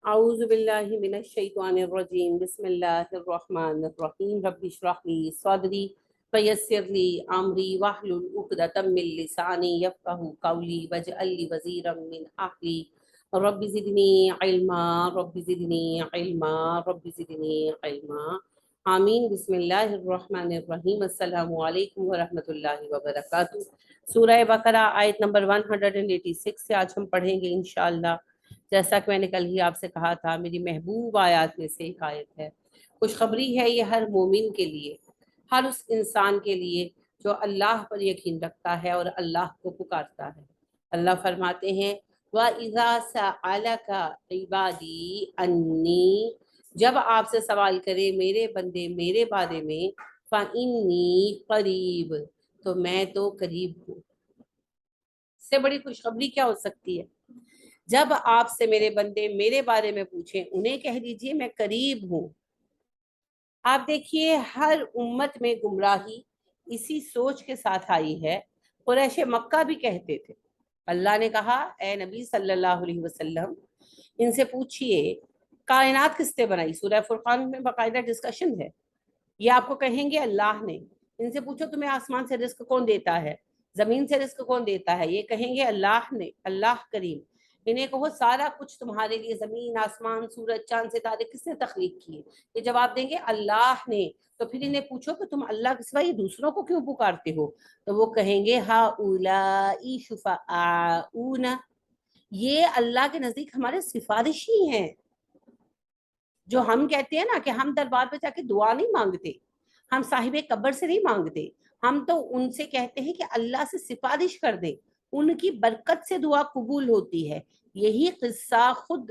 اعوذ باللہ من الشیطان الرجیم بسم اللہ الرحمن الرحیم رب اشرح لی صدری ویسر لی امری واحلل عقدۃ من لسانی یفقہوا قولی واجعل لی وزیرا من اہلی رب زدنی علما رب زدنی علما رب زدنی علما آمین۔ بسم اللہ الرحمن الرحیم۔ السلام علیکم ورحمۃ اللہ وبرکاتہ۔ سورہ بقرہ آیت نمبر 186 سے آج ہم پڑھیں گے انشاءاللہ۔ جیسا کہ میں نے کل ہی آپ سے کہا تھا، میری محبوب آیات میں سے ایک آیت ہے۔ خوشخبری ہے یہ ہر مومن کے لیے، ہر اس انسان کے لیے جو اللہ پر یقین رکھتا ہے اور اللہ کو پکارتا ہے۔ اللہ فرماتے ہیں وَإِذَا سَأَلَكَ عِبَادِي أَنِّي، جب آپ سے سوال کرے میرے بندے میرے بارے میں، فَإِنِّي قریب، تو میں تو قریب ہوں۔ اس سے بڑی خوشخبری کیا ہو سکتی ہے؟ جب آپ سے میرے بندے میرے بارے میں پوچھیں، انہیں کہہ دیجئے میں قریب ہوں۔ آپ دیکھیے ہر امت میں گمراہی اسی سوچ کے ساتھ آئی ہے۔ قریش مکہ بھی کہتے تھے، اللہ نے کہا اے نبی صلی اللہ علیہ وسلم ان سے پوچھئے کائنات کس نے بنائی؟ سورہ فرقان میں باقاعدہ ڈسکشن ہے۔ یہ آپ کو کہیں گے اللہ نے۔ ان سے پوچھو تمہیں آسمان سے رزق کون دیتا ہے، زمین سے رزق کون دیتا ہے؟ یہ کہیں گے اللہ نے، اللہ کریم۔ انہیں کہو سارا کچھ تمہارے لیے، زمین آسمان سورج چاند ستارے کس نے تخلیق کیے؟ یہ جواب دیں گے اللہ نے۔ تو پھر انہیں پوچھو کہ تم اللہ کے سوا دوسروں کو کیوں پکارتے ہو؟ تو وہ کہیں گے ہؤلاء شفعاؤنا، یہ اللہ کے نزدیک ہمارے سفارشی ہیں۔ جو ہم کہتے ہیں نا کہ ہم دربار پہ جا کے دعا نہیں مانگتے، ہم صاحب قبر سے نہیں مانگتے، ہم تو ان سے کہتے ہیں کہ اللہ سے سفارش کر دیں، ان کی برکت سے دعا قبول ہوتی ہے۔ یہی قصہ خود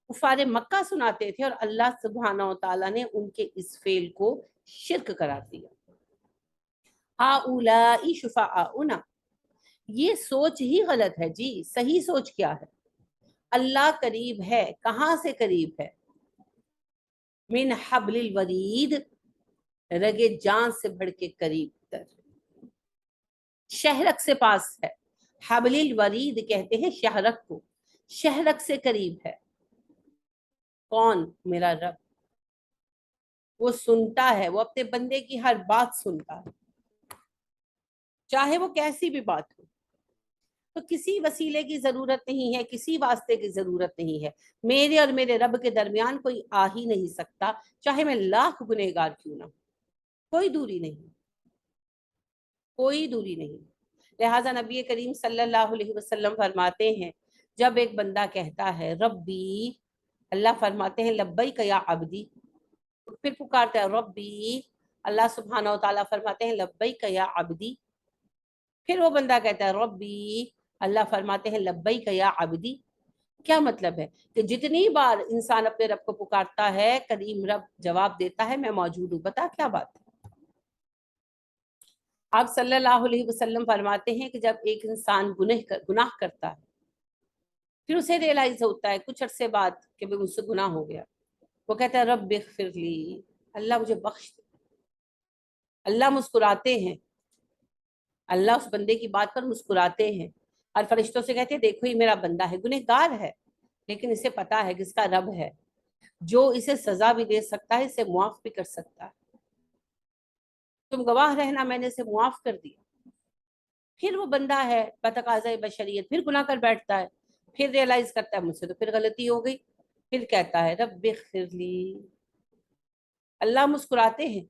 کفار مکہ سناتے تھے، اور اللہ سبحانہ و تعالیٰ نے ان کے اس فعل کو شرک قرار دیا۔ ہؤلاء شفعاؤنا، یہ سوچ ہی غلط ہے جی۔ صحیح سوچ کیا ہے؟ اللہ قریب ہے۔ کہاں سے قریب ہے؟ من حبل الورید، رگے جان سے بڑھ کے قریب تر، شہرک سے پاس ہے۔ حبل الورید کہتے ہیں شہرک کو، شہرک سے قریب ہے۔ کون؟ میرا رب۔ وہ سنتا ہے، وہ اپنے بندے کی ہر بات سنتا ہے، چاہے وہ کیسی بھی بات ہو۔ تو کسی وسیلے کی ضرورت نہیں ہے، کسی واسطے کی ضرورت نہیں ہے۔ میرے اور میرے رب کے درمیان کوئی آ ہی نہیں سکتا، چاہے میں لاکھ گنہگار کیوں نہ ہوں۔ کوئی دوری نہیں، کوئی دوری نہیں۔ لہٰذا نبی کریم صلی اللہ علیہ وسلم فرماتے ہیں جب ایک بندہ کہتا ہے ربی، اللہ فرماتے ہیں لبیک یا عبدی، پھر پکارتا ہے ربی، اللہ سبحانہ و تعالیٰ فرماتے ہیں لبیک یا عبدی، پھر وہ بندہ کہتا ہے ربی، اللہ فرماتے ہیں لبیک یا عبدی۔ کیا مطلب ہے؟ کہ جتنی بار انسان اپنے رب کو پکارتا ہے، کریم رب جواب دیتا ہے میں موجود ہوں۔ بتا کیا بات ہے؟ آپ صلی اللہ علیہ وسلم فرماتے ہیں کہ جب ایک انسان گناہ کرتا ہے، پھر اسے ریئلائز ہوتا ہے کچھ عرصے بعد کہ مجھ سے گناہ ہو گیا، وہ کہتا ہے رب اغفر لی، اللہ مجھے بخش دے۔ اللہ مسکراتے ہیں، اللہ اس بندے کی بات پر مسکراتے ہیں، اور فرشتوں سے کہتے ہیں دیکھو یہ میرا بندہ ہے، گنہگار ہے، لیکن اسے پتا ہے کہ اس کا رب ہے جو اسے سزا بھی دے سکتا ہے، اسے معاف بھی کر سکتا ہے۔ تم گواہ رہنا میں نے اسے معاف کر دیا۔ پھر وہ بندہ ہے بتقاضۂ بشریت پھر گناہ کر بیٹھتا ہے، پھر ریئلائز کرتا ہے مجھ سے تو پھر غلطی ہو گئی، پھر کہتا ہے رب اغفر لی۔ اللہ مسکراتے ہیں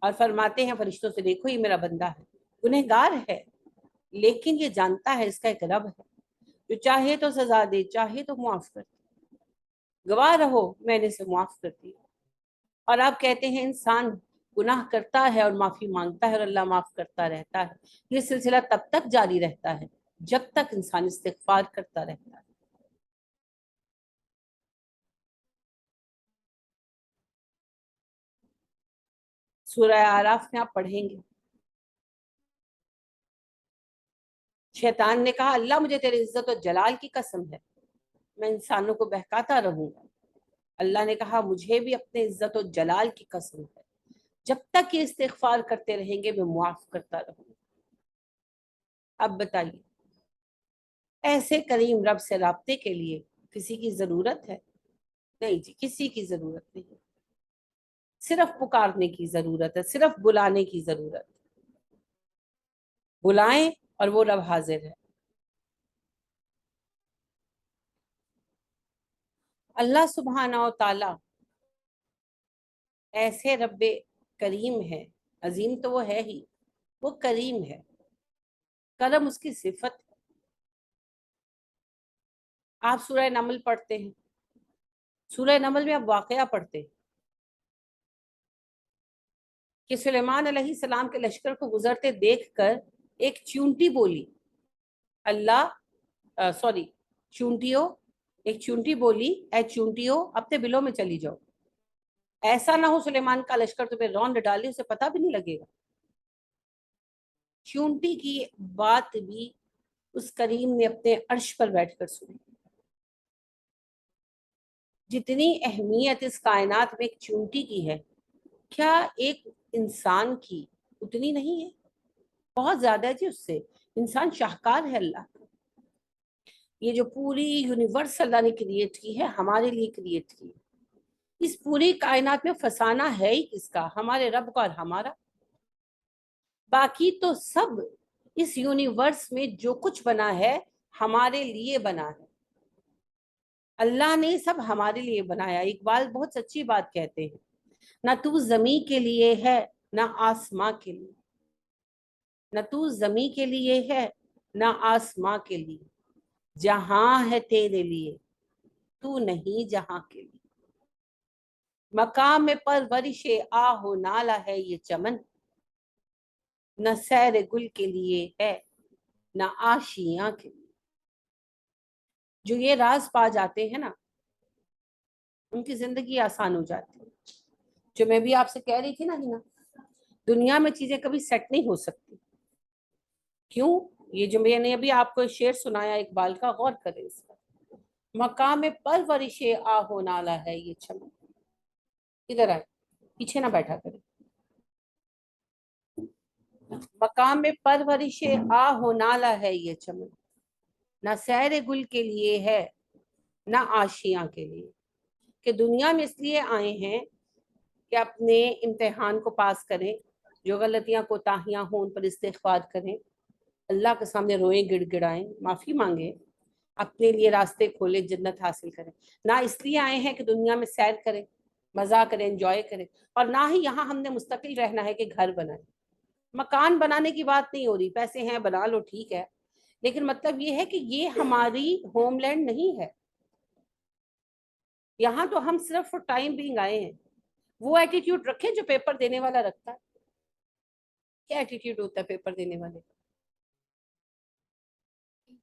اور فرماتے ہیں فرشتوں سے دیکھو یہ میرا بندہ ہے، گنہگار ہے، لیکن یہ جانتا ہے اس کا ایک رب ہے جو چاہے تو سزا دے، چاہے تو معاف کر دے۔ گواہ رہو میں نے اسے معاف کر دیا۔ اور آپ کہتے ہیں انسان گناہ کرتا ہے اور معافی مانگتا ہے اور اللہ معاف کرتا رہتا ہے۔ یہ سلسلہ تب تک جاری رہتا ہے جب تک انسان استغفار کرتا رہتا ہے۔ سورہ اعراف میں آپ پڑھیں گے شیطان نے کہا اللہ مجھے تیرے عزت و جلال کی قسم ہے میں انسانوں کو بہکاتا رہوں گا۔ اللہ نے کہا مجھے بھی اپنے عزت و جلال کی قسم ہے جب تک یہ استغفار کرتے رہیں گے میں معاف کرتا رہوں گا۔ اب بتائیے ایسے کریم رب سے رابطے کے لیے کسی کی ضرورت ہے؟ نہیں جی، کسی کی ضرورت نہیں، صرف پکارنے کی ضرورت ہے، صرف بلانے کی ضرورت ہے، بلائیں اور وہ رب حاضر ہے۔ اللہ سبحانہ و تعالی ایسے رب کریم ہے، عظیم تو وہ ہے ہی، وہ کریم ہے، کرم اس کی صفت ہے۔ آپ سورہ نمل پڑھتے ہیں، سورہ نمل میں آپ واقعہ پڑھتے ہیں کہ سلیمان علیہ السلام کے لشکر کو گزرتے دیکھ کر ایک چونٹی بولی، اللہ سوری چونٹیوں، ایک چونٹی بولی، اے چونٹیوں اپنے بلوں میں چلی جاؤ، ایسا نہ ہو سلیمان کا لشکر تمہیں رونڈ ڈالے، اسے پتہ بھی نہیں لگے گا۔ چونٹی کی بات بھی اس کریم نے اپنے عرش پر بیٹھ کر سنی۔ جتنی اہمیت اس کائنات میں ایک چونٹی کی ہے، کیا ایک انسان کی اتنی نہیں ہے؟ بہت زیادہ ہے جی اس سے، انسان شاہکار ہے اللہ کا۔ یہ جو پوری یونیورس اللہ نے کریٹ کی ہے، ہمارے لیے کریٹ کی ہے۔ اس پوری کائنات میں فسانہ ہے ہی کس کا؟ ہمارے رب کا اور ہمارا۔ باقی تو سب اس یونیورس میں جو کچھ بنا ہے ہمارے لیے بنا ہے، اللہ نے سب ہمارے لیے بنایا۔ اقبال بہت سچی بات کہتے ہیں، نہ تو زمیں کے لیے ہے نہ آسماں کے لیے، نہ تو زمیں کے لیے ہے نہ آسماں کے لیے، جہاں ہے تیرے لیے تو نہیں جہاں کے لیے، مقام پرورش آہ و نالہ ہے یہ چمن، نہ سیر گل کے لیے ہے نہ آشیاں کے لیے۔ جو یہ راز پا جاتے ہیں نا، ان کی زندگی آسان ہو جاتی ہے۔ جو میں بھی آپ سے کہہ رہی تھی نا ہینا، دنیا میں چیزیں کبھی سیٹ نہیں ہو سکتی۔ کیوں؟ یہ جو میں نے ابھی آپ کو شعر سنایا اقبال کا، غور کریں اس پر، مقام پرورش آہ و نالہ ہے یہ چمن، ادھر آئے، پیچھے نہ بیٹھا کریں، مقام پرورش آہ و نالہ ہے یہ چمن، نہ سیر گل کے لیے ہے نہ آشیاں کے لیے۔ کہ دنیا میں اس لیے آئے ہیں کہ اپنے امتحان کو پاس کریں، جو غلطیاں کوتاہیاں ہوں ان پر استغفار کریں، اللہ کے سامنے روئیں، گڑ گڑائیں، معافی مانگیں، اپنے لیے راستے کھولیں، جنت حاصل کریں۔ نہ اس لیے آئے ہیں کہ دنیا میں سیر کریں، مزہ کریں، انجوائے کریں، اور نہ ہی یہاں ہم نے مستقل رہنا ہے کہ گھر بنائیں۔ مکان بنانے کی بات نہیں ہو رہی، پیسے ہیں بنا لو ٹھیک ہے، لیکن مطلب یہ ہے کہ یہ ہماری ہوم لینڈ نہیں ہے۔ یہاں تو ہم صرف ٹائم بینگ آئے ہیں۔ وہ ایٹیٹیوڈ رکھیں جو پیپر دینے والا رکھتا ہے۔ کیا ایٹیٹیوڈ ہوتا ہے پیپر دینے والے؟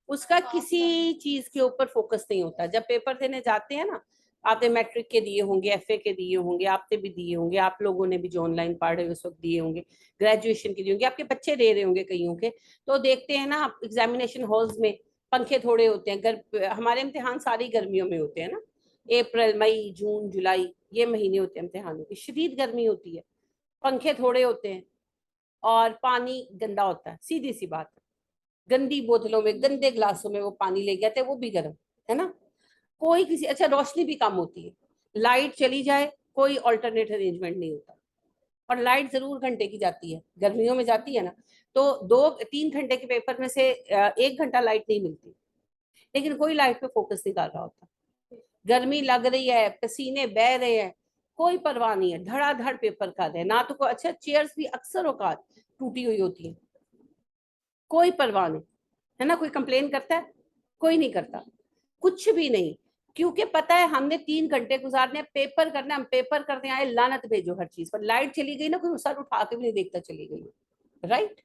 اس کا کسی چیز کے اوپر فوکس نہیں ہوتا۔ جب پیپر دینے جاتے ہیں نا، آپ نے میٹرک کے دیے ہوں گے، ایف اے کے دیے ہوں گے، آپ نے بھی دیے ہوں گے، آپ لوگوں نے بھی جو آن لائن پڑھ رہے اس وقت دیے ہوں گے، گریجویشن کے دیے ہوں گے، آپ کے بچے دے رہے ہوں گے کئیوں کے، تو دیکھتے ہیں نا ایگزامینیشن ہالز میں پنکھے تھوڑے ہوتے ہیں۔ ہمارے امتحان ساری گرمیوں میں ہوتے ہیں نا، اپریل، مئی، جون، جولائی، یہ مہینے ہوتے ہیں امتحانوں کی، شدید گرمی ہوتی ہے، پنکھے تھوڑے ہوتے ہیں اور پانی گندا ہوتا ہے، سیدھی سی بات ہے۔ گندی بوتلوں میں، گندے گلاسوں میں وہ پانی لے گئے تھے، وہ بھی گرم ہے نا۔ کوئی کسی، اچھا روشنی بھی کم ہوتی ہے، لائٹ چلی جائے کوئی آلٹرنیٹ ارینجمنٹ نہیں ہوتا، اور لائٹ ضرور گھنٹے کی جاتی ہے، گرمیوں میں جاتی ہے نا، تو 2-3 گھنٹے کے پیپر میں سے 1 گھنٹہ لائٹ نہیں ملتی، لیکن کوئی لائٹ پہ فوکس نہیں کر رہا ہوتا۔ گرمی لگ رہی ہے، پسینے بہ رہے ہیں، کوئی پرواہ نہیں ہے، دھڑا دھڑ پیپر کر رہے ہیں نہ تو کوئی، اچھا چیئرز بھی اکثر اوقات ٹوٹی ہوئی ہوتی ہیں، کوئی پرواہ نہیں ہے نا۔ کوئی کمپلین کرتا ہے؟ کوئی نہیں کرتا، کچھ بھی نہیں، کیونکہ پتا ہے ہم نے 3 گھنٹے گزارنے، پیپر کرنا، ہم پیپر کرنے آئے، لعنت بھیجو ہر چیز پر۔ لائٹ چلی گئی نا، کوئی سر اٹھا کے بھی نہیں دیکھتا چلی گئی، رائٹ؟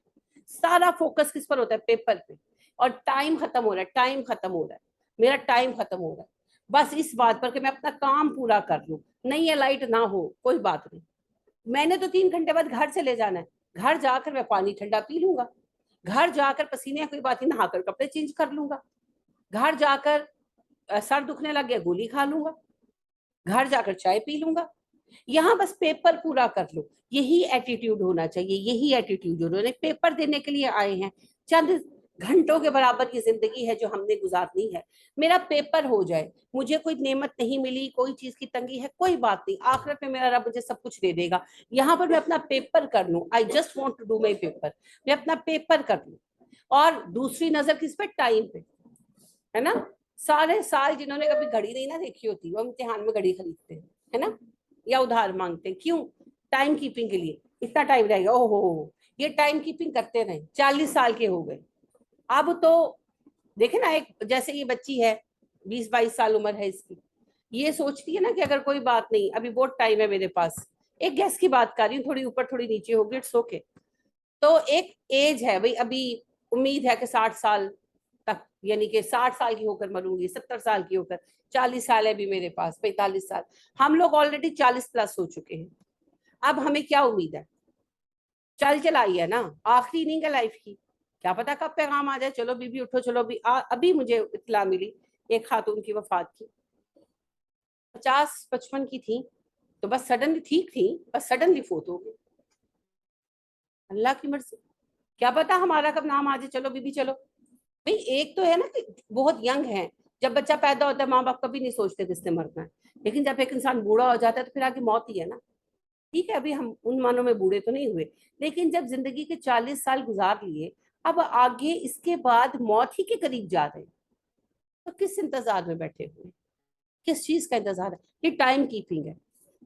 سارا فوکس کس پر ہوتا ہے؟ پیپر پہ، اور ٹائم ختم ہو رہا ہے، ٹائم ختم ہو رہا ہے، میرا ٹائم ختم ہو رہا ہے، بس اس بات پر کہ میں اپنا کام پورا کر لوں، نہیں ہے لائٹ نہ ہو کوئی بات نہیں، میں نے تو 3 گھنٹے بعد گھر چلے جانا ہے، گھر جا کر میں پانی ٹھنڈا پی لوں گا، گھر جا کر پسینے کوئی بات نہیں، نہا کر کپڑے چینج کر لوں گا، گھر جا کر سر دکھنے لگ گیا گولی کھا لوں گا، گھر جا کر چائے پی لوں گا، یہاں بس پیپر پورا کر لو۔ یہی ایٹیٹیوڈ ہونا چاہیے، یہی ایٹیٹیوڈ ہونا چاہیے۔ پیپر دینے کے لیے آئے ہیں، چند گھنٹوں کے برابر کی زندگی ہے جو ہم نے گزارنی ہے. میرا پیپر ہو جائے, مجھے کوئی نعمت نہیں ملی, کوئی چیز کی تنگی ہے, کوئی بات نہیں, آخرت میں میرا رب مجھے سب کچھ دے دے گا. یہاں پر میں اپنا پیپر کر لوں, I just want to do my paper, میں اپنا پیپر کر لوں. اور دوسری نظر کس پہ؟ ٹائم پہ, ہے نا. سارے سال جنہوں نے کبھی گھڑی نہیں نہ دیکھی ہوتی, وہ امتحان میں گھڑی خریدتے ہیں, ہے نا, یا ادھار مانگتے ہیں. کیوں؟ ٹائم کیپنگ کے لیے. اتنا ٹائم رہے گا, او ہو, یہ ٹائم کیپنگ کرتے رہے, 40 سال کے ہو گئے. اب تو دیکھیں نا, ایک جیسے یہ بچی ہے, 20-22 سال عمر ہے اس کی, یہ سوچتی ہے نا کہ اگر کوئی بات نہیں, ابھی بہت ٹائم ہے میرے پاس, ایک گیس کی بات کر رہی ہوں, تھوڑی اوپر تھوڑی نیچے ہوگی, اٹس اوکے. تو ایک ایج ہے بھائی, ابھی امید ہے کہ 60 سال تک, یعنی کہ 60 سال کی ہو کر مروں گی, 70 سال کی ہو کر, 40 سال ہے ابھی میرے پاس, 45 سال. ہم لوگ آلریڈی 40+ ہو چکے ہیں. اب ہمیں کیا امید ہے؟ چل چلائی ہے نا, آخری نہیں ہے لائف کی, کیا پتا کب پیغام آ جائے, چلو بی بی اٹھو, چلو بھی. ابھی مجھے اطلاع ملی ایک خاتون کی وفات کی, 50-55 کی تھی, تو بس سڈنلی ٹھیک تھی, بس سڈنلی فوت ہو گئی. اللہ کی مرضی, کیا پتا ہمارا کب نام آ جائے, چلو بی بی چلو. بھئی ایک تو ہے نا کہ بہت ینگ ہے, جب بچہ پیدا ہوتا ہے ماں باپ کبھی نہیں سوچتے کس نے مرنا ہے, لیکن جب ایک انسان بوڑھا ہو جاتا ہے تو پھر آگے موت ہی ہے نا. ٹھیک ہے, ابھی ہم ان معنوں میں بوڑھے تو نہیں ہوئے, لیکن جب زندگی کے 40 سال گزار لیے, اب آگے اس کے بعد موت ہی کے قریب جا رہے ہیں, تو کس انتظار میں بیٹھے ہوئے, کس چیز کا انتظار ہے؟ یہ ٹائم کیپنگ ہے,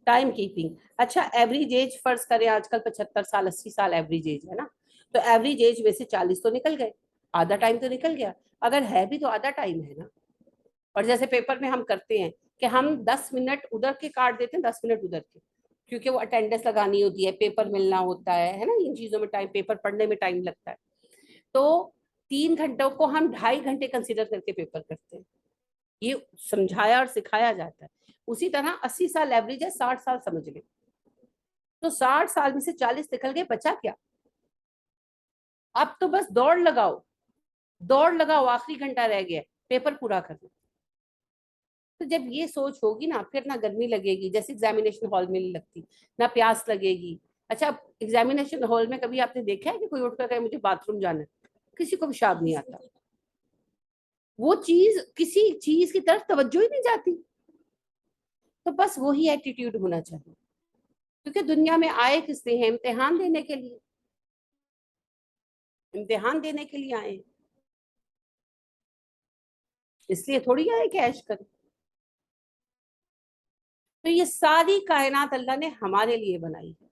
ٹائم کیپنگ. اچھا ایوریج ایج فرض کریں آج کل 75 سال 80 سال ایوریج ایج ہے نا, تو ایوریج ایج میں سے 40 تو نکل گئے, آدھا ٹائم تو نکل گیا. اگر ہے بھی تو آدھا ٹائم ہے نا. اور جیسے پیپر میں ہم کرتے ہیں کہ ہم 10 منٹ ادھر کے کاٹ دیتے ہیں, 10 منٹ ادھر کے, کیونکہ وہ اٹینڈنس لگانی ہوتی ہے, پیپر ملنا ہوتا ہے نا, ان چیزوں میں ٹائم, پیپر پڑھنے میں ٹائم لگتا ہے. تو 3 گھنٹوں کو ہم 2.5 گھنٹے کنسیڈر کر کے پیپر کرتے ہیں, یہ سمجھایا اور سکھایا جاتا ہے. اسی طرح 80 سال ایوریج ہے, 60 سال سمجھ لیں, تو 60 سال میں سے 40 نکل گئے, بچا کیا؟ اب تو بس دوڑ لگاؤ, دوڑ لگاؤ, آخری گھنٹہ رہ گیا, پیپر پورا کرنا. تو جب یہ سوچ ہوگی نا, پھر نہ گرمی لگے گی جیسے ایگزامینیشن ہال میں نہیں لگتی, نہ پیاس لگے گی. اچھا ایگزامینیشن ہال میں کبھی آپ نے دیکھا ہے کہ کوئی اٹھ کر کہے مجھے باتھ روم جانا ہے؟ کسی کو پیشاب نہیں آتا, وہ چیز کسی چیز کی طرف توجہ ہی نہیں جاتی. تو بس وہی ایٹیٹیوڈ ہونا چاہیے, کیونکہ دنیا میں آئے کس لیے ہیں؟ امتحان دینے کے لیے, امتحان دینے کے لیے آئے, اس لیے تھوڑی آئے کہ عیش کریں. تو یہ ساری کائنات اللہ نے ہمارے لیے بنائی ہے,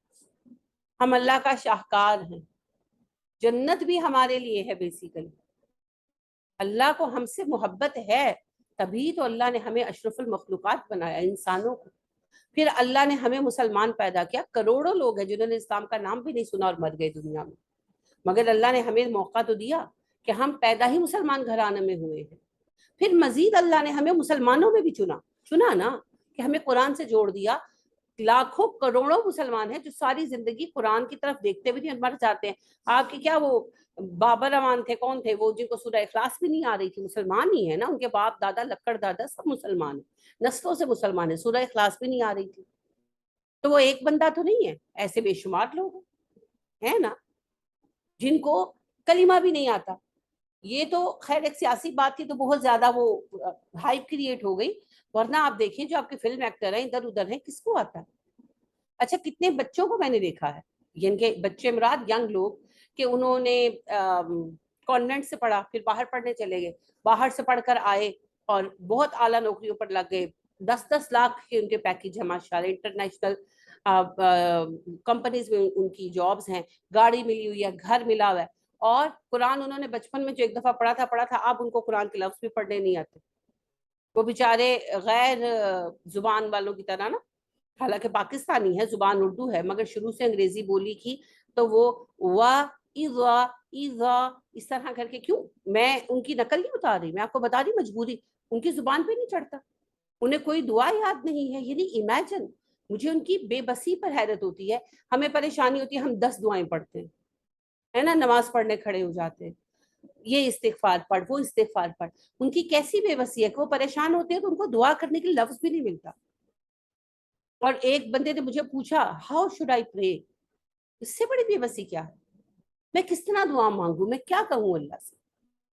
ہم اللہ کا شاہکار ہیں, جنت بھی ہمارے لیے ہے بیسیکلی. اللہ کو ہم سے محبت ہے, تبھی تو اللہ نے ہمیں اشرف المخلوقات بنایا, انسانوں کو. پھر اللہ نے ہمیں مسلمان پیدا کیا, کروڑوں لوگ ہیں جنہوں نے اسلام کا نام بھی نہیں سنا اور مر گئے دنیا میں, مگر اللہ نے ہمیں موقع تو دیا کہ ہم پیدا ہی مسلمان گھرانے میں ہوئے ہیں. پھر مزید اللہ نے ہمیں مسلمانوں میں بھی چنا نا, کہ ہمیں قرآن سے جوڑ دیا. لاکھوں کروڑوں مسلمان ہیں جو ساری زندگی قرآن کی طرف دیکھتے بھی نہیں, مر جاتے ہیں. آپ کی کیا وہ بابر امان تھے, کون تھے وہ, جن کو سورہ اخلاص بھی نہیں آ رہی تھی, مسلمان ہی ہے نا, ان کے باپ دادا لکڑ دادا سب مسلمان ہیں, نسلوں سے مسلمان ہیں, سورہ اخلاص بھی نہیں آ رہی تھی. تو وہ ایک بندہ تو نہیں ہے, ایسے بے شمار لوگ ہیں نا جن کو کلمہ بھی نہیں آتا. یہ تو خیر ایک سیاسی بات تھی تو بہت زیادہ وہ ہائپ کریٹ ہو گئی, ورنہ آپ دیکھیں جو آپ کے فلم ایکٹر ہیں ادھر ادھر ہیں, کس کو آتا ہے؟ اچھا کتنے بچوں کو میں نے دیکھا ہے, یعنی کہ بچے مراد ینگ لوگ, کہ انہوں نے کانوینٹ سے پڑھا, پھر باہر پڑھنے چلے گئے, باہر سے پڑھ کر آئے اور بہت اعلیٰ نوکریوں پر لگ گئے, 10-10 لاکھ کے ان کے پیکج ہیں ماشاءاللہ, انٹرنیشنل کمپنیز میں ان کی جابز ہیں, گاڑی ملی ہوئی ہے, گھر ملا ہوا ہے. اور قرآن انہوں نے بچپن میں جو ایک دفعہ پڑھا تھا, اب ان کو قرآن کے لفظ بھی پڑھنے نہیں آتے. وہ بیچارے غیر زبان والوں کی طرح نا, حالانکہ پاکستانی ہے, زبان اردو ہے, مگر شروع سے انگریزی بولی کی, تو وہ اس طرح کر کے. کیوں میں ان کی نقل نہیں اتار رہی, میں آپ کو بتا رہی مجبوری, ان کی زبان پہ نہیں چڑھتا, انہیں کوئی دعا یاد نہیں ہے. یعنی امیجن, مجھے ان کی بے بسی پر حیرت ہوتی ہے. ہمیں پریشانی ہوتی ہے, ہم 10 دعائیں پڑھتے ہیں, ہے نا, نماز پڑھنے کھڑے ہو جاتے ہیں, یہ استغفار پڑھ, وہ استغفار پڑھ. ان کی کیسی بے بسی ہے کہ وہ پریشان ہوتے ہیں تو ان کو دعا کرنے کے لفظ بھی نہیں ملتا. اور ایک بندے نے مجھے پوچھا, ہاؤ شوڈ آئی پرے, اس سے بڑی بے بسی کیا ہے, میں کس طرح دعا مانگوں, میں کیا کہوں اللہ سے.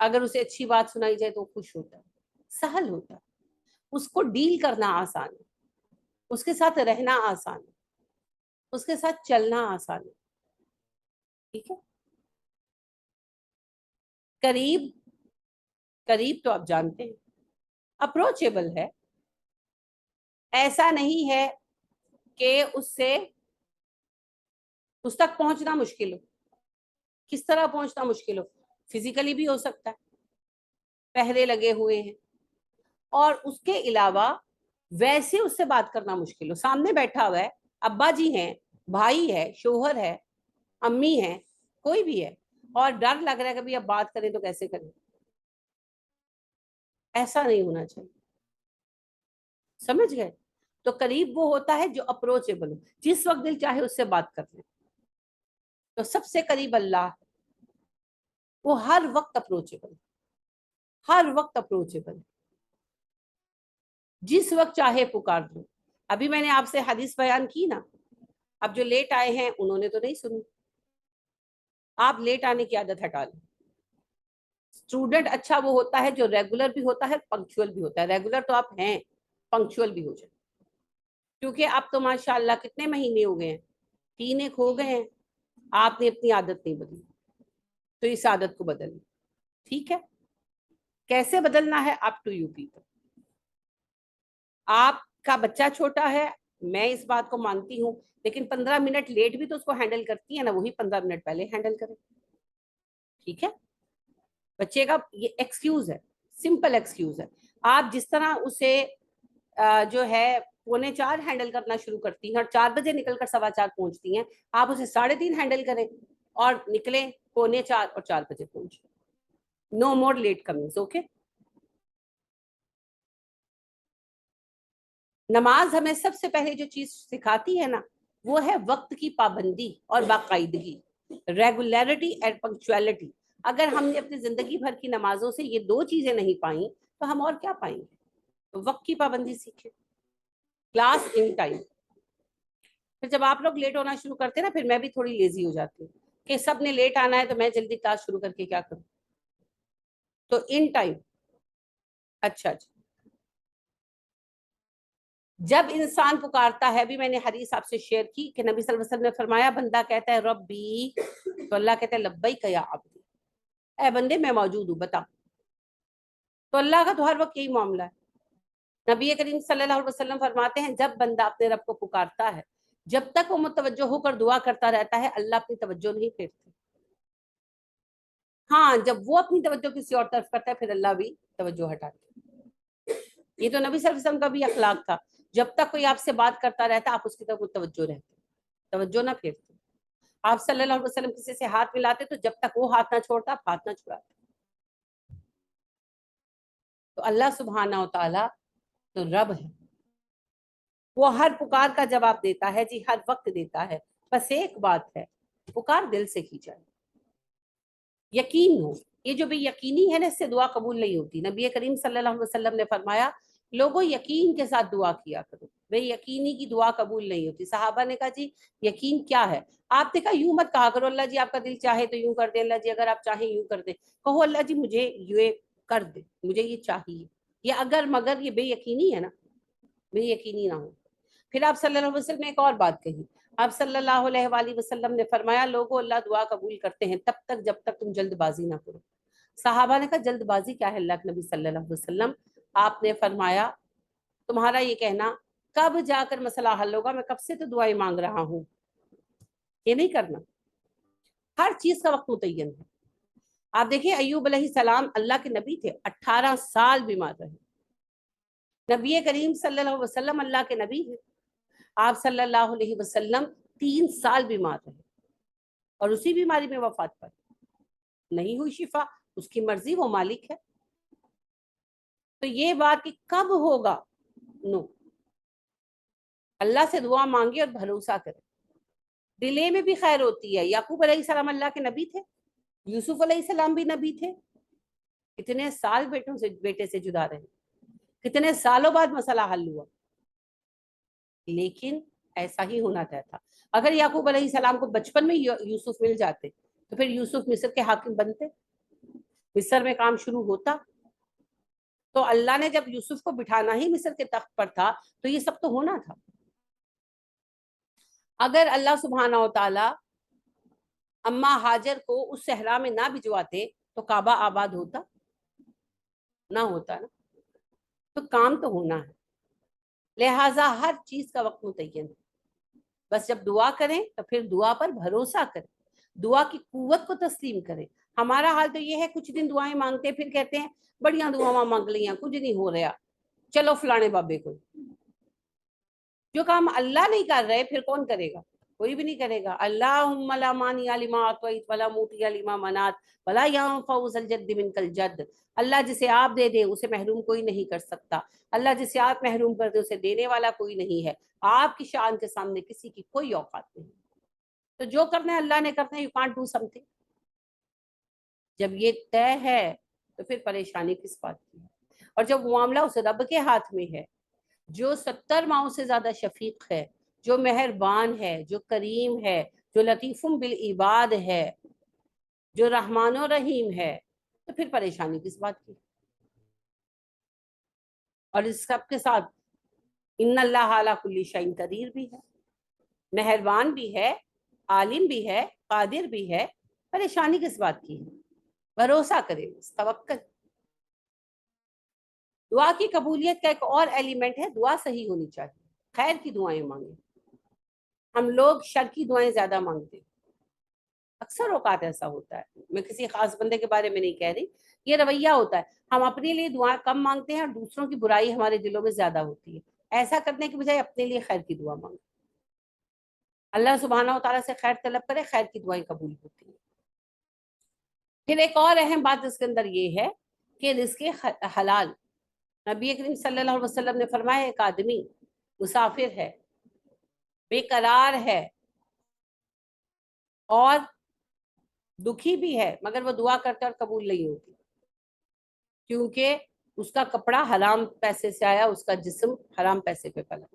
اگر اسے اچھی بات سنائی جائے تو وہ خوش ہوتا ہے، سہل ہوتا ہے، اس کو ڈیل کرنا آسان ہے، اس کے ساتھ رہنا آسان ہے، اس کے ساتھ چلنا آسان ہے. ٹھیک ہے. قریب، قریب تو آپ جانتے ہیں اپروچیبل ہے، ایسا نہیں ہے کہ اس تک پہنچنا مشکل ہو. کس طرح پہنچنا مشکل ہو؟ فزیکلی بھی ہو سکتا ہے، پہرے لگے ہوئے ہیں، اور اس کے علاوہ ویسے اس سے بات کرنا مشکل ہو. سامنے بیٹھا ہوا ہے، ابا جی ہیں، بھائی ہے، شوہر ہے، امی ہے، کوئی بھی ہے، اور ڈر لگ رہا ہے کہ بھی اب بات کریں تو کیسے کریں. ایسا نہیں ہونا چاہیے. سمجھ گئے؟ تو قریب وہ ہوتا ہے جو اپروچیبل ہو، جس وقت دل چاہے اس سے بات کر لیں. تو سب سے قریب اللہ، وہ ہر وقت اپروچیبل، ہر وقت اپروچیبل، جس وقت چاہے پکار دو. ابھی میں نے آپ سے حدیث بیان کی نا، اب جو لیٹ آئے ہیں انہوں نے تو نہیں سنی. آپ لیٹ آنے کی عادت ہٹا لیں. اسٹوڈنٹ اچھا وہ ہوتا ہے جو ریگولر بھی ہوتا ہے، پنکچوئل بھی ہوتا ہے. ریگولر تو آپ ہیں، پنکچوئل بھی ہو جائے. کیونکہ آپ تو ماشاء اللہ کتنے مہینے ہو گئے ہیں، 3 ایک ہو گئے ہیں، آپ نے اپنی عادت نہیں بدلی، تو اس عادت کو بدلیں. ٹھیک ہے. کیسے بدلنا ہے؟ Up to you people. آپ کا بچہ چھوٹا ہے، میں اس بات کو مانتی ہوں، لیکن 15 منٹ لیٹ بھی تو اس کو ہینڈل کرتی ہے نا، وہی 15 منٹ پہلے ہینڈل کرے. ٹھیک ہے. بچے کا یہ ایکسکیوز ہے، سمپل ایکسکیوز ہے. آپ جس طرح اسے جو ہے 3:45 ہینڈل کرنا شروع کرتی ہیں اور 4 بجے نکل کر 4:15 پہنچتی ہیں، آپ اسے 3:30 ہینڈل کریں اور نکلیں 4:45 اور 4 بجے پہنچیں. نو مور لیٹ کمنگز. اوکے. نماز ہمیں سب سے پہلے جو چیز سکھاتی ہے نا، وہ ہے وقت کی پابندی اور باقاعدگی، ریگولیرٹی اینڈ پنکچویلٹی. اگر ہم نے اپنی زندگی بھر کی نمازوں سے یہ 2 چیزیں نہیں پائیں تو ہم اور کیا پائیں گے؟ تو وقت کی پابندی سیکھیں، کلاس ان ٹائم. پھر جب آپ لوگ لیٹ ہونا شروع کرتے ہیں نا، پھر میں بھی تھوڑی لیزی ہو جاتی ہوں کہ سب نے لیٹ آنا ہے تو میں جلدی کلاس شروع کر کے کیا کروں. تو ان ٹائم. اچھا اچھا. جب انسان پکارتا ہے، ابھی میں نے حدیث آپ سے شیئر کی کہ نبی صلی اللہ علیہ وسلم نے فرمایا، بندہ کہتا ہے ربی، تو اللہ کہتا ہے لبیک یا عبدی، اے بندے میں موجود ہوں، بتا. تو اللہ کا تو ہر وقت یہی معاملہ ہے. نبی کریم صلی اللہ علیہ وسلم فرماتے ہیں جب بندہ اپنے رب کو پکارتا ہے، جب تک وہ متوجہ ہو کر دعا کرتا رہتا ہے، اللہ اپنی توجہ نہیں پھیرتے. ہاں، جب وہ اپنی توجہ کسی اور طرف کرتا ہے پھر اللہ بھی توجہ ہٹاتے. یہ تو نبی صلی اللہ علیہ وسلم کا بھی اخلاق تھا، جب تک کوئی آپ سے بات کرتا رہتا آپ اس کی طرف توجہ رہتے، توجہ نہ پھیرتے. آپ صلی اللہ علیہ وسلم کسی سے ہاتھ ملاتے تو جب تک وہ ہاتھ نہ چھوڑتا آپ ہاتھ نہ چھڑاتے. تو اللہ سبحانہ و تعالی تو رب ہے، وہ ہر پکار کا جواب دیتا ہے، جی ہر وقت دیتا ہے. بس ایک بات ہے، پکار دل سے کی جائے، یقین ہو. یہ جو بھی یقینی ہے نا، اس سے دعا قبول نہیں ہوتی. نبی کریم صلی اللہ علیہ وسلم نے فرمایا لوگوں یقین کے ساتھ دعا کیا کرو، بے یقینی کی دعا قبول نہیں ہوتی. صحابہ نے کہا جی یقین کیا ہے؟ آپ نے کہا یوں مت کہا کرو اللہ جی آپ کا دل چاہے تو یوں کر دے، اللہ جی اگر آپ چاہیں یوں کر دے. کہو اللہ جی مجھے یہ کر دے، مجھے یہ چاہیے. یہ اگر مگر یہ بے یقینی ہے نا، بے یقینی نہ ہو. پھر آپ صلی اللہ علیہ وسلم نے ایک اور بات کہی. آپ صلی اللہ علیہ وآلہ وسلم نے فرمایا لوگوں اللہ دعا قبول کرتے ہیں تب تک جب تک تم جلد بازی نہ کرو. صحابہ نے کہا جلد بازی کیا ہے اللہ کے نبی صلی اللہ علیہ وسلم؟ آپ نے فرمایا تمہارا یہ کہنا کب جا کر مسئلہ حل ہوگا، میں کب سے تو دعائیں مانگ رہا ہوں، یہ نہیں کرنا. ہر چیز کا وقت متعین ہے. آپ دیکھیں ایوب علیہ السلام اللہ کے نبی تھے، 18 سال بیمار رہے. نبی کریم صلی اللہ علیہ وسلم اللہ کے نبی ہیں، آپ صلی اللہ علیہ وسلم 3 سال بیمار رہے اور اسی بیماری میں وفات پائی. نہیں ہوئی شفا، اس کی مرضی، وہ مالک ہے. تو یہ بات کہ کب ہوگا، نو. اللہ سے دعا مانگے اور بھروسہ کرے. ڈیلے میں بھی خیر ہوتی ہے. یعقوب علیہ السلام اللہ کے نبی تھے، یوسف علیہ السلام بھی نبی تھے. کتنے سال بیٹے سے جدا رہے، کتنے سالوں بعد مسئلہ حل ہوا. لیکن ایسا ہی ہونا چاہتا. اگر یعقوب علیہ السلام کو بچپن میں یوسف مل جاتے تو پھر یوسف مصر کے حاکم بنتے. مصر میں کام شروع ہوتا؟ تو اللہ نے جب یوسف کو بٹھانا ہی مصر کے تخت پر تھا تو یہ سب تو ہونا تھا. اگر اللہ سبحانہ و تعالی اما ہاجر کو اس صحرا میں نہ بھجواتے تو کعبہ آباد ہوتا؟ نہ ہوتا نا. تو کام تو ہونا ہے، لہٰذا ہر چیز کا وقت متعین ہے. بس جب دعا کریں تو پھر دعا پر بھروسہ کریں، دعا کی قوت کو تسلیم کریں. ہمارا حال تو یہ ہے، کچھ دن دعائیں مانگتے پھر کہتے ہیں بڑیاں دعاواں مانگ لیاں کچھ نہیں ہو رہا، چلو فلانے بابے کو. جو کام اللہ نہیں کر رہے پھر کون کرے گا؟ کوئی بھی نہیں کرے گا. اللہم لا مانع لما اعطیت ولا معطی لما منعت ولا ينفع ذا الجد منک الجد. اللہ جسے آپ دے دے اسے محروم کوئی نہیں کر سکتا، اللہ جسے آپ محروم کر دے اسے دینے والا کوئی نہیں ہے. آپ کی شان کے سامنے کسی کی کوئی اوقات نہیں. تو جو کرنا ہے اللہ نے کرنا ہے، you can't do some thing. جب یہ طے ہے تو پھر پریشانی کس بات کی ہے؟ اور جب معاملہ اس رب کے ہاتھ میں ہے جو 70 ماؤں سے زیادہ شفیق ہے، جو مہربان ہے، جو کریم ہے، جو لطیف بالعباد ہے، جو رحمان و رحیم ہے، تو پھر پریشانی کس بات کی؟ اور اس سب کے ساتھ ان اللہ علی کل شیء قدیر بھی ہے، مہربان بھی ہے، عالم بھی ہے، قادر بھی ہے. پریشانی کس بات کی ہے؟ بھروسہ کرے، توکل. دعا کی قبولیت کا ایک اور ایلیمنٹ ہے، دعا صحیح ہونی چاہیے. خیر کی دعائیں مانگیں. ہم لوگ شر کی دعائیں زیادہ مانگتے ہیں. اکثر اوقات ایسا ہوتا ہے، میں کسی خاص بندے کے بارے میں نہیں کہہ رہی، یہ رویہ ہوتا ہے. ہم اپنے لیے دعائیں کم مانگتے ہیں اور دوسروں کی برائی ہمارے دلوں میں زیادہ ہوتی ہے. ایسا کرنے کی بجائے اپنے لیے خیر کی دعا مانگیں. اللہ سبحانہ و تعالیٰ سے خیر طلب کرے، خیر کی دعائیں قبول ہوتی ہیں. پھر ایک اور اہم بات اس کے اندر یہ ہے کہ رزق حلال. نبی کریم صلی اللہ علیہ وسلم نے فرمایا ایک آدمی مسافر ہے، بے قرار ہے اور دکھی بھی ہے، مگر وہ دعا کرتا اور قبول نہیں ہوتی کیونکہ اس کا کپڑا حرام پیسے سے آیا، اس کا جسم حرام پیسے پہ پلا.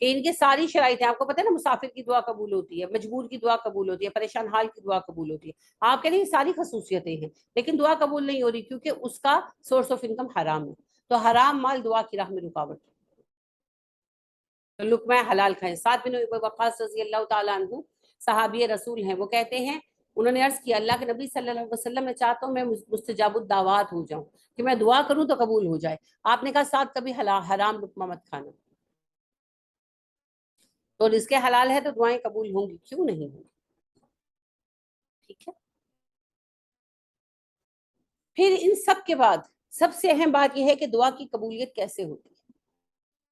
کہ ان کے ساری شرائط ہیں. آپ کو پتہ ہے نا، مسافر کی دعا قبول ہوتی ہے، مجبور کی دعا قبول ہوتی ہے، پریشان حال کی دعا قبول ہوتی ہے. آپ کہہ رہے ہیں ساری خصوصیتیں ہیں لیکن دعا قبول نہیں ہو رہی کیونکہ اس کا سورس آف انکم حرام ہے. تو حرام مال دعا کی راہ میں رکاوٹ ہے. تو لقمہ حلال کھائیں. سعد بن ابی وقاص رضی اللہ تعالیٰ عنہ صحابی رسول ہیں. وہ کہتے ہیں انہوں نے عرض کیا اللہ کے نبی صلی اللہ علیہ وسلم، میں چاہتا ہوں میں مستجاب الدعوات ہو جاؤں کہ میں دعا کروں تو قبول ہو جائے. آپ نے کہا ساتھ کبھی حرام لقمہ مت کھانا. تو رزق حلال ہے تو دعائیں قبول ہوں گی، کیوں نہیں ہوں گی؟ ٹھیک ہے. پھر ان سب کے بعد سب سے اہم بات یہ ہے کہ دعا کی قبولیت کیسے ہوتی ہے.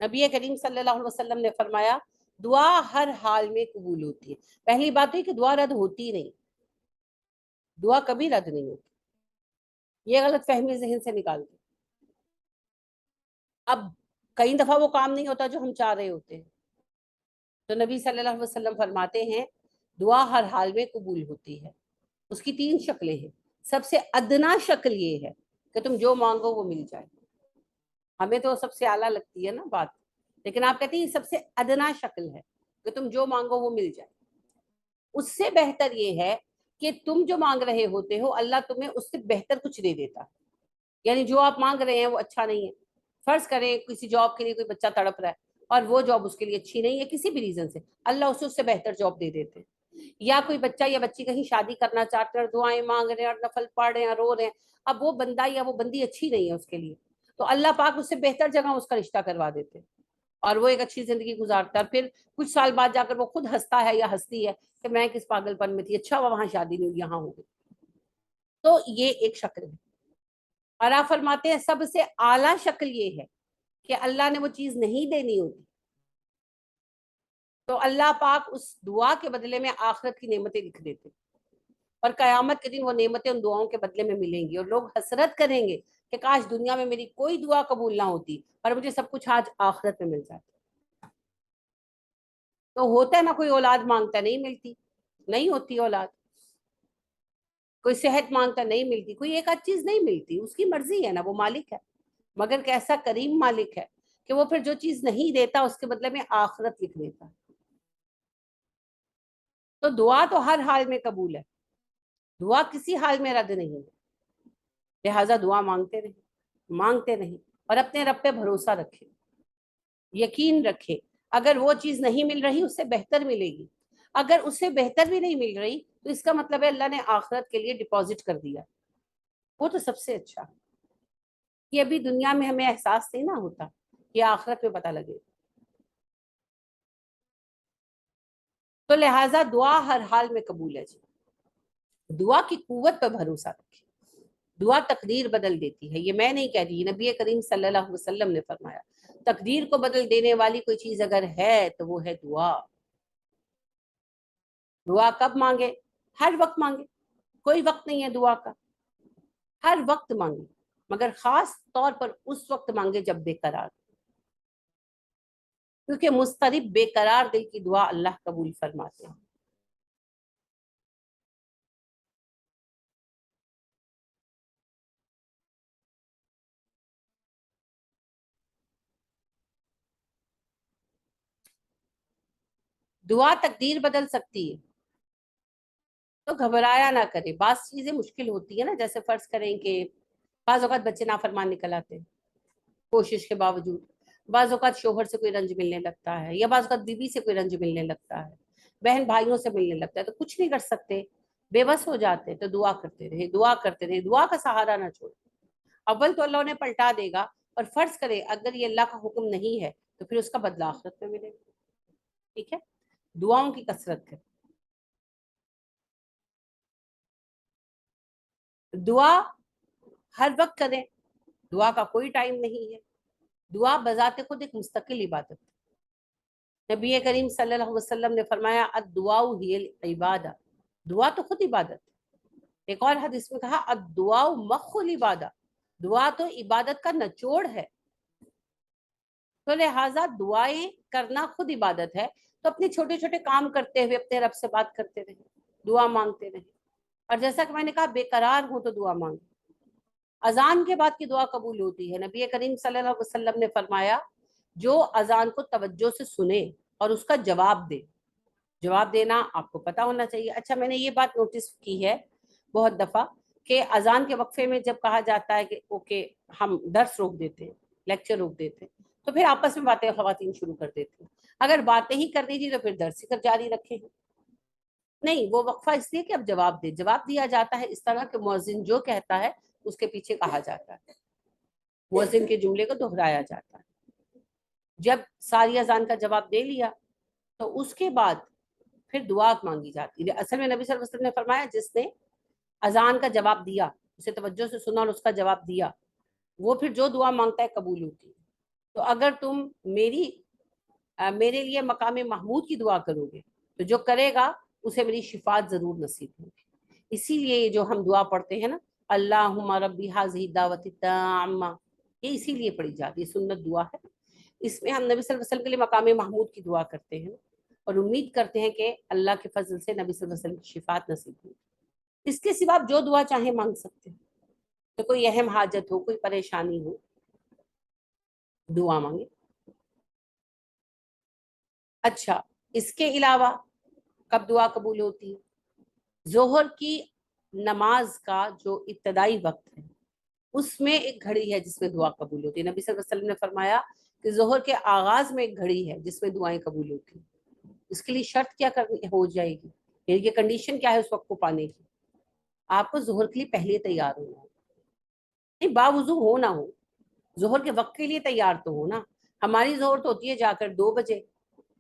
نبی کریم صلی اللہ علیہ وسلم نے فرمایا دعا ہر حال میں قبول ہوتی ہے. پہلی بات ہے کہ دعا رد ہوتی نہیں، دعا کبھی رد نہیں ہوتی. یہ غلط فہمی ذہن سے نکال دیں. اب کئی دفعہ وہ کام نہیں ہوتا جو ہم چاہ رہے ہوتے ہیں، تو نبی صلی اللہ علیہ وسلم فرماتے ہیں دعا ہر حال میں قبول ہوتی ہے. اس کی 3 شکلیں ہیں. سب سے ادنا شکل یہ ہے کہ تم جو مانگو وہ مل جائے. ہمیں تو سب سے اعلیٰ لگتی ہے نا بات، لیکن آپ کہتے ہیں سب سے ادنا شکل ہے کہ تم جو مانگو وہ مل جائے. اس سے بہتر یہ ہے کہ تم جو مانگ رہے ہوتے ہو اللہ تمہیں اس سے بہتر کچھ دے دیتا. یعنی جو آپ مانگ رہے ہیں وہ اچھا نہیں ہے. فرض کریں کسی جاب کے لیے کوئی بچہ تڑپ رہا ہے اور وہ جاب اس کے لیے اچھی نہیں ہے کسی بھی ریزن سے، اللہ اسے اس سے بہتر جاب دے دیتے ہیں. یا کوئی بچہ یا بچی کہیں شادی کرنا چاہتے ہیں اور دعائیں مانگ رہے ہیں اور نفل پڑھ رہے ہیں، رو رہے ہیں، اب وہ بندہ یا وہ بندی اچھی نہیں ہے اس کے لیے، تو اللہ پاک اس سے بہتر جگہ اس کا رشتہ کروا دیتے اور وہ ایک اچھی زندگی گزارتا ہے. پھر کچھ سال بعد جا کر وہ خود ہنستا ہے یا ہنستی ہے کہ میں کس پاگل پن میں تھی، اچھا وہاں شادی نہیں ہوئی یہاں ہو گئی. تو یہ ایک شکل ہے. اور آپ فرماتے ہیں سب سے اعلیٰ شکل یہ ہے کہ اللہ نے وہ چیز نہیں دینی ہوتی تو اللہ پاک اس دعا کے بدلے میں آخرت کی نعمتیں لکھ دیتے اور قیامت کے دن وہ نعمتیں ان دعاؤں کے بدلے میں ملیں گی اور لوگ حسرت کریں گے کہ کاش دنیا میں میری کوئی دعا قبول نہ ہوتی اور مجھے سب کچھ آج آخرت میں مل جاتا. تو ہوتا ہے نا، کوئی اولاد مانگتا نہیں ملتی، نہیں ہوتی اولاد. کوئی صحت مانگتا نہیں ملتی، کوئی ایک آدھ چیز نہیں ملتی، اس کی مرضی ہے نا، وہ مالک ہے. مگر کیسا کریم مالک ہے کہ وہ پھر جو چیز نہیں دیتا اس کے بدلے میں آخرت لکھ دیتا. تو دعا تو ہر حال میں قبول ہے، دعا کسی حال میں رد نہیں ہے. لہٰذا دعا مانگتے رہیں اور اپنے رب پہ بھروسہ رکھیں، یقین رکھیں اگر وہ چیز نہیں مل رہی اس سے بہتر ملے گی، اگر اس سے بہتر بھی نہیں مل رہی تو اس کا مطلب ہے اللہ نے آخرت کے لیے ڈپازٹ کر دیا، وہ تو سب سے اچھا۔ یہ ابھی دنیا میں ہمیں احساس نہیں نہ ہوتا، یہ آخرت میں پتہ لگے۔ تو لہٰذا دعا ہر حال میں قبول ہے جی، دعا کی قوت پر بھروسہ رکھیں، دعا تقدیر بدل دیتی ہے، یہ میں نہیں کہہ رہی، نبی کریم صلی اللہ علیہ وسلم نے فرمایا تقدیر کو بدل دینے والی کوئی چیز اگر ہے تو وہ ہے دعا۔ دعا کب مانگے؟ ہر وقت مانگے، کوئی وقت نہیں ہے دعا کا، ہر وقت مانگے، مگر خاص طور پر اس وقت مانگے جب بے قرار، کیونکہ مضطرب بے قرار دل کی دعا اللہ قبول فرماتے ہیں۔ دعا تقدیر بدل سکتی ہے تو گھبرایا نہ کرے، بعض چیزیں مشکل ہوتی ہے نا، جیسے فرض کریں کہ بعض اوقات بچے نافرمان نکل آتے ہیں کوشش کے باوجود، بعض اوقات شوہر سے کوئی رنج ملنے لگتا ہے، یا بعض اوقات بیوی سے کوئی رنج ملنے لگتا ہے، بہن بھائیوں سے ملنے لگتا ہے، تو کچھ نہیں کر سکتے، بے بس ہو جاتے، تو دعا کرتے رہے، دعا کرتے رہے، دعا کا سہارا نہ چھوڑے۔ اول تو اللہ انہیں پلٹا دے گا، اور فرض کرے اگر یہ اللہ کا حکم نہیں ہے تو پھر اس کا بدلہ آخرت میں ملے گا۔ ٹھیک ہے، دعاؤں کی کثرت کریں، دعا ہر وقت کریں، دعا کا کوئی ٹائم نہیں ہے، دعا بذات خود ایک مستقل عبادت ہے۔ نبی کریم صلی اللہ علیہ وسلم نے فرمایا الدعاء ہی العبادہ، دعا تو خود عبادت ہے۔ ایک اور حدیث میں کہا الدعاء مخ العبادہ، دعا تو عبادت کا نچوڑ ہے، تو لہٰذا دعائیں کرنا خود عبادت ہے، تو اپنے چھوٹے چھوٹے کام کرتے ہوئے اپنے رب سے بات کرتے رہیں، دعا مانگتے رہیں، اور جیسا کہ میں نے کہا بے قرار ہو تو دعا مانگیں۔ اذان کے بعد کی دعا قبول ہوتی ہے، نبی کریم صلی اللہ علیہ وسلم نے فرمایا جو اذان کو توجہ سے سنے اور اس کا جواب دے، جواب دینا آپ کو پتا ہونا چاہیے۔ اچھا میں نے یہ بات نوٹس کی ہے بہت دفعہ کہ اذان کے وقفے میں جب کہا جاتا ہے کہ اوکے ہم درس روک دیتے ہیں، لیکچر روک دیتے ہیں، تو پھر آپس میں باتیں خواتین شروع کر دیتی ہیں، اگر باتیں ہی کرنی تھی تو پھر درس ہی کر جاری رکھے ہیں، نہیں وہ وقفہ اس لیے کہ اب جواب دے، جواب دیا جاتا ہے اس طرح کہ مؤذن جو کہتا ہے اس کے پیچھے کہا جاتا ہے، مؤذن کے جملے کو دہرایا جاتا ہے۔ جب ساری اذان کا جواب دے لیا تو اس کے بعد پھر دعا مانگی جاتی ہے۔ اصل میں نبی صلی اللہ علیہ وسلم نے فرمایا جس نے اذان کا جواب دیا، اسے توجہ سے سنا اور اس کا جواب دیا، وہ پھر جو دعا مانگتا ہے قبول ہوتی ہے۔ تو اگر تم میرے لیے مقام محمود کی دعا کرو گے تو جو کرے گا اسے میری شفاعت ضرور نصیب ہوگی۔ اسی لیے یہ جو ہم دعا پڑھتے ہیں نا اللہم ربی ھذہ الدعوۃ التامہ، یہ اسی لیے پڑھی جاتی ہے، سنت دعا ہے، اس میں ہم نبی صلی اللہ علیہ وسلم کے لیے مقام محمود کی دعا کرتے ہیں اور امید کرتے ہیں کہ اللہ کے فضل سے نبی صلی اللہ علیہ وسلم کی شفاعت نصیب ہوگی۔ اس کے سوا آپ جو دعا چاہیں مانگ سکتے ہیں، تو کوئی اہم حاجت ہو، کوئی پریشانی ہو، دعا مانگے۔ اچھا اس کے علاوہ کب دعا قبول ہوتی ہے؟ ظہر کی نماز کا جو ابتدائی وقت ہے اس میں ایک گھڑی ہے جس میں دعا قبول ہوتی ہے، نبی صلی اللہ علیہ وسلم نے فرمایا کہ ظہر کے آغاز میں ایک گھڑی ہے جس میں دعائیں قبول ہوتی ہیں، اس کے لیے شرط کیا ہو جائے گی، یعنی کہ کنڈیشن کیا ہے اس وقت کو پانے کی؟ آپ کو ظہر کے لیے پہلے تیار ہونا ہے، نہیں باوضو ہو نہ ہو، ظہر کے وقت کے لیے تیار تو ہونا۔ ہماری ظہر تو ہوتی ہے جا کر 2 بجے،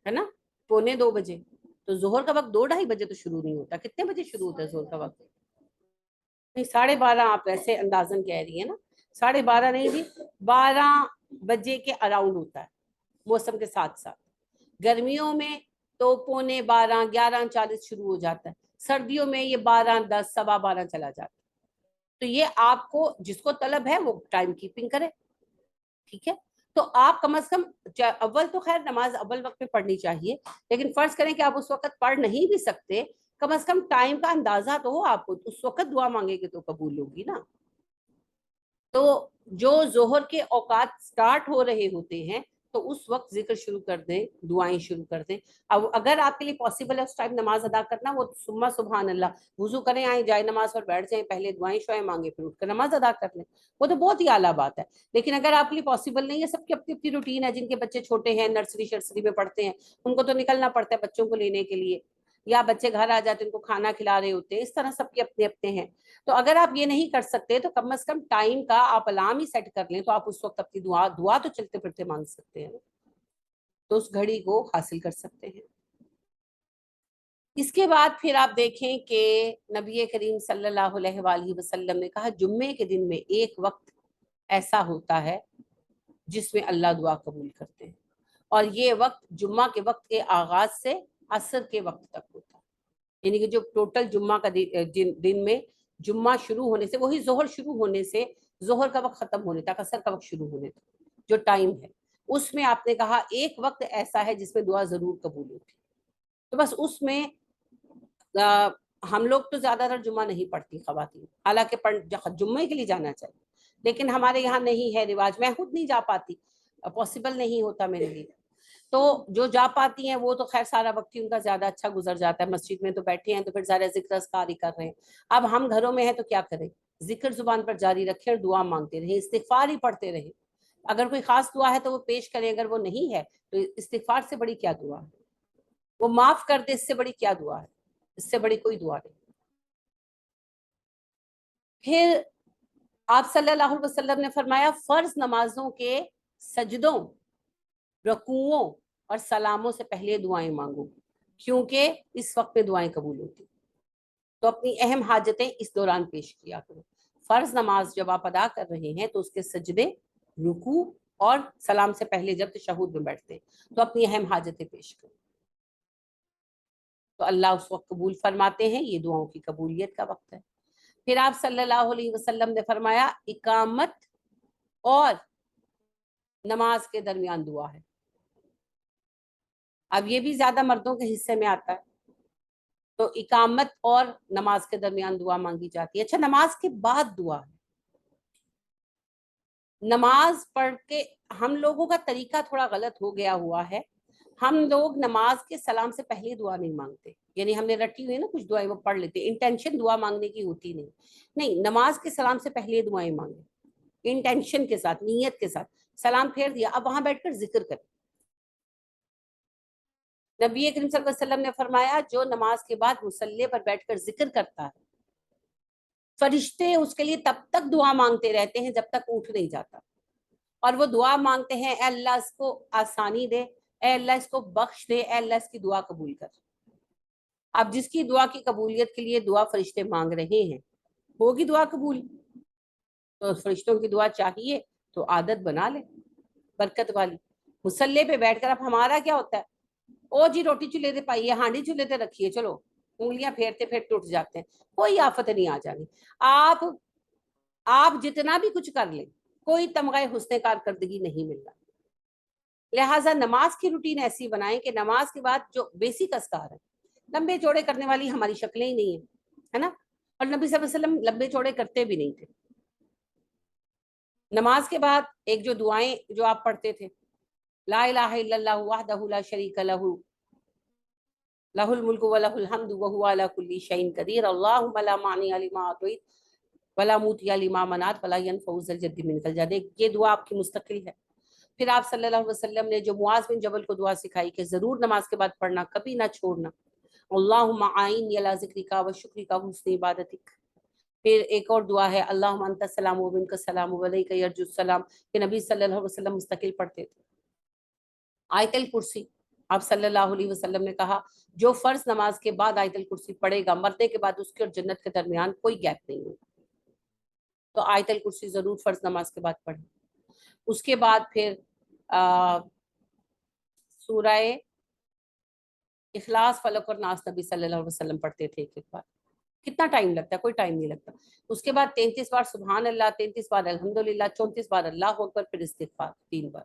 ہے نا، 1:45 تو ظہر کا وقت 2-2:30 تو شروع نہیں ہوتا، کتنے بجے شروع ہوتا ہے ظہر کا وقت؟ نہیں 12:30 آپ ایسے اندازن کہہ رہی ہیں نا، 12:30 نہیں جی، 12 بجے کے اراؤنڈ ہوتا ہے موسم کے ساتھ ساتھ۔ گرمیوں میں تو 11:45 11:40 شروع ہو جاتا ہے، سردیوں میں یہ 12:10 12:15 چلا جاتا ہے۔ تو یہ آپ کو جس کو طلب ہے وہ ٹائم کیپنگ کرے، ٹھیک ہے، تو آپ کم از کم اول تو خیر نماز اول وقت میں پڑھنی چاہیے، لیکن فرض کریں کہ آپ اس وقت پڑھ نہیں بھی سکتے، کم از کم ٹائم کا اندازہ تو ہو آپ کو، اس وقت دعا مانگے گے تو قبول ہوگی نا۔ تو جو ظہر کے اوقات سٹارٹ ہو رہے ہوتے ہیں تو اس وقت ذکر شروع کر دیں، دعائیں شروع کر دیں. اب اگر آپ کے لیے پاسبل ہے اس ٹائم نماز ادا کرنا، وہ ثم سبحان اللہ، وضو کریں، آئیں جائے نماز پر بیٹھ جائیں، پہلے دعائیں شعائیں مانگے، پھر اٹھ کر نماز ادا کر لیں، وہ تو بہت ہی اعلیٰ بات ہے. لیکن اگر آپ کے لیے پاسبل نہیں ہے، سب کی اپنی اپنی روٹین ہے، جن کے بچے چھوٹے ہیں، نرسری شرسری میں پڑھتے ہیں، ان کو تو نکلنا پڑتا ہے بچوں کو لینے کے لیے، یا بچے گھر آ جاتے ہیں ان کو کھانا کھلا رہے ہوتے ہیں، اس طرح سب کے اپنے اپنے ہیں. تو اگر آپ یہ نہیں کر سکتے تو کم از کم ٹائم کا آپ الارم ہی سیٹ کر لیں، تو آپ اس وقت اپنی دعا تو چلتے پھرتے مانگ سکتے ہیں، تو اس گھڑی کو حاصل کر سکتے ہیں. اس کے بعد پھر آپ دیکھیں کہ نبی کریم صلی اللہ علیہ وآلہ وسلم نے کہا جمعے کے دن میں ایک وقت ایسا ہوتا ہے جس میں اللہ دعا قبول کرتے ہیں، اور یہ وقت جمعہ کے وقت کے آغاز سے عصر کے وقت تک ہوتا ہے. یعنی کہ جو ٹوٹل جمعہ کا دن میں جمعہ شروع ہونے سے، وہی ظہر شروع ہونے سے ظہر کا وقت ختم ہونے تک، عصر کا وقت شروع ہونے تک جو ٹائم ہے، اس میں آپ نے کہا ایک وقت ایسا ہے جس میں دعا ضرور قبول ہوتی. تو بس اس میں ہم لوگ تو زیادہ تر جمعہ نہیں پڑھتی خواتین، حالانکہ جمعے کے لیے جانا چاہیے، لیکن ہمارے یہاں نہیں ہے رواج، میں خود نہیں جا پاتی، پاسبل نہیں ہوتا میرے لیے. تو جو جا پاتی ہیں وہ تو خیر سارا وقت ہی ان کا زیادہ اچھا گزر جاتا ہے، مسجد میں تو بیٹھے ہیں تو پھر زیادہ ذکر اذکار ہی کر رہے ہیں. اب ہم گھروں میں ہیں تو کیا کریں، ذکر زبان پر جاری رکھیں اور دعا مانگتے رہیں، استغفار ہی پڑھتے رہیں. اگر کوئی خاص دعا ہے تو وہ پیش کریں، اگر وہ نہیں ہے تو استغفار سے بڑی کیا دعا ہے، وہ معاف کر دے اس سے بڑی کیا دعا ہے، اس سے بڑی کوئی دعا نہیں. پھر آپ صلی اللہ علیہ وسلم نے فرمایا فرض نمازوں کے سجدوں، رکوعوں اور سلاموں سے پہلے دعائیں مانگو، کیونکہ اس وقت میں دعائیں قبول ہوتی. تو اپنی اہم حاجتیں اس دوران پیش کیا کرو. فرض نماز جب آپ ادا کر رہے ہیں تو اس کے سجدے، رکوع اور سلام سے پہلے جب تشہد میں بیٹھتے ہیں تو اپنی اہم حاجتیں پیش کرو، تو اللہ اس وقت قبول فرماتے ہیں. یہ دعاؤں کی قبولیت کا وقت ہے. پھر آپ صلی اللہ علیہ وسلم نے فرمایا اقامت اور نماز کے درمیان دعا ہے. اب یہ بھی زیادہ مردوں کے حصے میں آتا ہے، تو اقامت اور نماز کے درمیان دعا مانگی جاتی ہے. اچھا، نماز کے بعد دعا ہے. نماز پڑھ کے ہم لوگوں کا طریقہ تھوڑا غلط ہو گیا ہوا ہے، ہم لوگ نماز کے سلام سے پہلے دعا نہیں مانگتے. یعنی ہم نے رٹی ہوئی نا کچھ دعائیں وہ پڑھ لیتے، انٹینشن دعا مانگنے کی ہوتی نہیں. نماز کے سلام سے پہلے دعائیں مانگیں، انٹینشن کے ساتھ، نیت کے ساتھ. سلام پھیر دیا، اب وہاں بیٹھ کر ذکر کریں. نبی کریم صلی اللہ علیہ وسلم نے فرمایا جو نماز کے بعد مصلی پر بیٹھ کر ذکر کرتا ہے، فرشتے اس کے لیے تب تک دعا مانگتے رہتے ہیں جب تک اٹھ نہیں جاتا. اور وہ دعا مانگتے ہیں اے اللہ اس کو آسانی دے، اے اللہ اس کو بخش دے، اے اللہ اس کی دعا قبول کر. اب جس کی دعا کی قبولیت کے لیے دعا فرشتے مانگ رہے ہیں، ہوگی دعا قبول. تو فرشتوں کی دعا چاہیے تو عادت بنا لے برکت والی. مصلی پہ بیٹھ کر اب ہمارا کیا ہوتا ہے، او جی روٹی چولہے تے پائیے، ہانڈی چولہے تے رکھیے، چلو انگلیاں پھیرتے پھیرتے اٹھ جاتے ہیں. کوئی آفت نہیں آ جانی. آپ جتنا بھی کچھ کر لیں کوئی تمغہ حسن کارکردگی نہیں مل رہا. لہٰذا نماز کی روٹین ایسی بنائیں کہ نماز کے بعد جو بیسک اذکار ہیں، لمبے چوڑے کرنے والی ہماری شکلیں ہی نہیں ہیں، ہے نا. اور نبی صلی اللہ علیہ وسلم لمبے چوڑے کرتے بھی نہیں تھے. نماز کے بعد ایک جو دعائیں جو آپ پڑھتے تھے، لا الہ الا اللہ وحدہ لا شریک لہ لہ الملک ولہ الحمد وہو علی کل شیء قدیر اللہم لا مانع لما اعطیت ولا موتی لما منعت ولا ينفع ذا الجد منک الجد. یہ دعا آپ کی مستقل ہے. پھر آپ صلی اللہ علیہ وسلم نے جو معاذ بن جبل کو دعا سکھائی کہ ضرور نماز کے بعد پڑھنا، کبھی نہ چھوڑنا، اللہم اعینی علی ذکرک و شکرک و حسن عبادتک. پھر ایک اور دعا ہے اللہم انت السلام و منک السلام و علیک یرجع السلام، کہ نبی صلی اللہ علیہ وسلم مستقل پڑھتے تھے. آیت الکرسی آپ صلی اللہ علیہ وسلم نے کہا جو فرض نماز کے بعد آیت الکرسی پڑھے گا، مرنے کے بعد اس کے اور جنت کے درمیان کوئی گیپ نہیں ہوگا. تو آیت الکرسی ضرور فرض نماز کے بعد پڑھیں. اس کے بعد پھر سورہ اخلاص، فلق اور ناس نبی صلی اللہ علیہ وسلم پڑھتے تھے ایک ایک بار. کتنا ٹائم لگتا ہے، کوئی ٹائم نہیں لگتا. اس کے بعد 33 بار سبحان اللہ، 33 بار الحمدللہ، 34 بار اللہ اکبر، پھر استغفار 3 بار.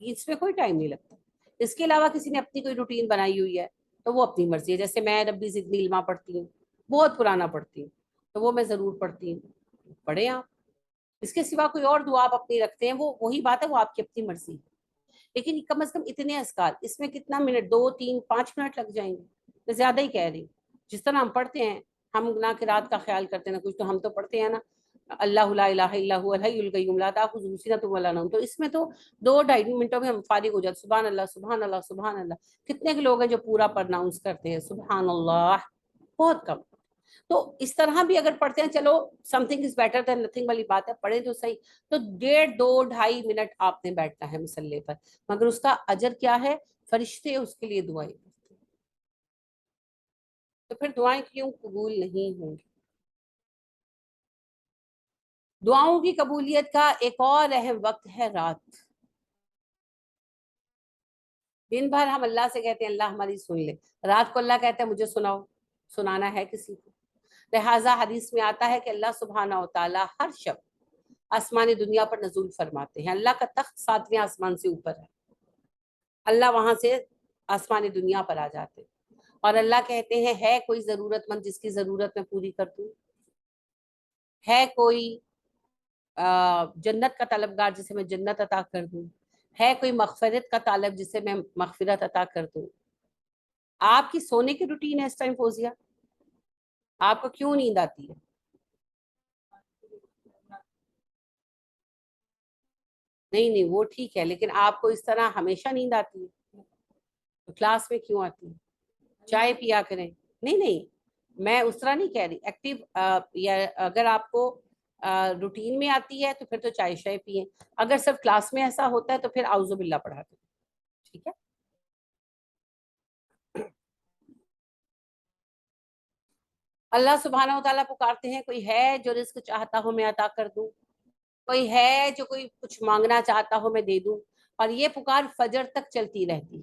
اس میں کوئی ٹائم نہیں لگتا. اس کے علاوہ کسی نے اپنی کوئی روٹین بنائی ہوئی ہے تو وہ اپنی مرضی ہے. جیسے میں ربی زدنی علما پڑھتی ہوں، بہت پرانا پڑھتی ہوں، تو وہ میں ضرور پڑھتی ہوں، پڑھیں آپ. اس کے سوا کوئی اور دعا آپ اپنی رکھتے ہیں، وہ وہی بات ہے، وہ آپ کی اپنی مرضی ہے. لیکن کم از کم اتنے اذکار، اس میں کتنا منٹ، 2 3 5 منٹ لگ جائیں گے، میں زیادہ ہی کہہ رہی ہوں. جس طرح ہم پڑھتے ہیں، ہم نہ کہ رات کا خیال کرتے ہیں نہ کچھ، تو ہم تو پڑھتے ہیں نا اللہ لا الہ الا هو الحی القیوم لا تاخذہ سنۃ ولا نوم، تو اس میں تو 2 2.5 منٹوں میں ہم فارغ ہو جاتے. سبحان اللہ سبحان اللہ سبحان اللہ. کتنے کے لوگ ہیں جو پورا پرناؤنس کرتے ہیں سبحان اللہ؟ بہت کم. تو اس طرح بھی اگر پڑھتے ہیں، چلو some thing is better than nothing والی بات ہے، پڑھیں تو صحیح. تو 1.5 2 2.5 منٹ آپ نے بیٹھنا ہے مصلی پر، مگر اس کا اجر کیا ہے؟ فرشتے اس کے لیے دعائیں کرتے ہیں. تو پھر دعائیں کیوں قبول نہیں ہوں گی؟ دعاؤں کی قبولیت کا ایک اور اہم وقت ہے رات. دن بھر ہم اللہ سے کہتے ہیں اللہ ہماری سن لے، رات کو اللہ کہتا ہے مجھے سناؤ، سنانا ہے کسی کو. لہٰذا حدیث میں آتا ہے کہ اللہ سبحانہ و تعالیٰ ہر شب آسمان دنیا پر نزول فرماتے ہیں. اللہ کا تخت 7ویں آسمان سے اوپر ہے، اللہ وہاں سے آسمان دنیا پر آ جاتے ہیں اور اللہ کہتے ہیں ہے کوئی ضرورت مند جس کی ضرورت میں پوری کر دوں؟ ہے کوئی جنت کا طلبگار جسے میں جنت عطا کر دوں؟ ہے کوئی مغفرت کا طالب جسے میں مغفرت عطا کر دوں؟ آپ کی سونے کی روٹین ہے اس ٹائم فوزیہ؟ آپ کو کیوں نیند آتی ہے؟ نہیں نہیں وہ ٹھیک ہے، لیکن آپ کو اس طرح ہمیشہ نیند آتی ہے؟ تو کلاس میں کیوں آتی ہے؟ چائے پیا کریں. نہیں نہیں، میں اس طرح نہیں کہہ رہی. ایکٹیو یا اگر آپ کو روٹین میں آتی ہے تو پھر تو چائے شائے پیئیں. اگر صرف کلاس میں ایسا ہوتا ہے تو پھر اعوذ باللہ پڑھا کریں. ٹھیک ہے. اللہ سبحانہ و تعالیٰ پکارتے ہیں کوئی ہے جو رزق چاہتا ہو میں عطا کر دوں، کوئی ہے جو کوئی کچھ مانگنا چاہتا ہو میں دے دوں. اور یہ پکار فجر تک چلتی رہتی.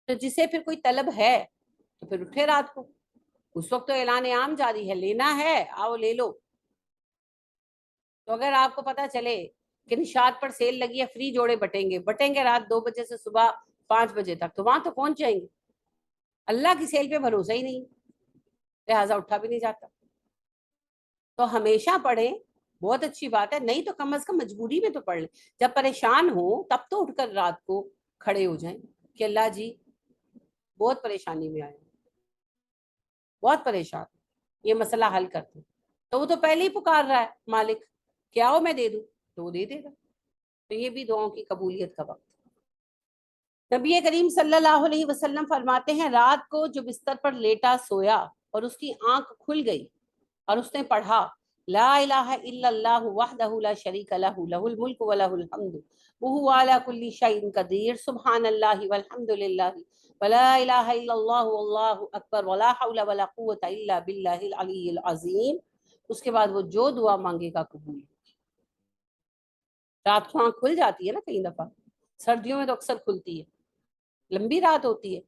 تو جسے پھر کوئی طلب ہے تو پھر اٹھے رات کو، اس وقت تو اعلان عام جاری ہے، لینا ہے آؤ لے لو. تو اگر آپ کو پتا چلے کہ نشاط پر سیل لگی ہے، فری جوڑے بٹیں گے رات 2 بجے سے صبح 5 بجے تک، تو وہاں تو پہنچ جائیں گے. اللہ کی سیل پہ بھروسہ ہی نہیں، لہٰذا اٹھا بھی نہیں جاتا. تو ہمیشہ پڑھیں، بہت اچھی بات ہے. نہیں تو کم از کم مجبوری میں تو پڑھ لیں. جب پریشان ہو تب تو اٹھ کر رات کو کھڑے ہو جائیں کہ اللہ جی بہت پریشانی میں آئے، بہت پریشان، یہ مسئلہ حل کرتے. تو وہ تو پہلے ہی پکار رہا ہے مالک کیا ہو میں دے دوں، تو وہ دے دے گا. تو یہ بھی دعاؤں کی قبولیت کا وقت. نبی کریم صلی اللہ علیہ وسلم فرماتے ہیں رات کو جو بستر پر لیٹا سویا اور اس کی آنکھ کھل گئی اور اس نے پڑھا لا الہ الا اللہ وحدہ لا شریک لہ لہ الملک ولہ الحمد وہو علی کل شیء قدیر سبحان اللہ والحمد للہ ولا الہ الا اللہ واللہ اکبر ولا حول ولا قوة الا باللہ العلی العظیم. اس کے بعد وہ جو دعا مانگے گا قبول. رات کو آنکھ کھل جاتی ہے نا کئی دفعہ، سردیوں میں تو اکثر کھلتی ہے، لمبی رات ہوتی ہے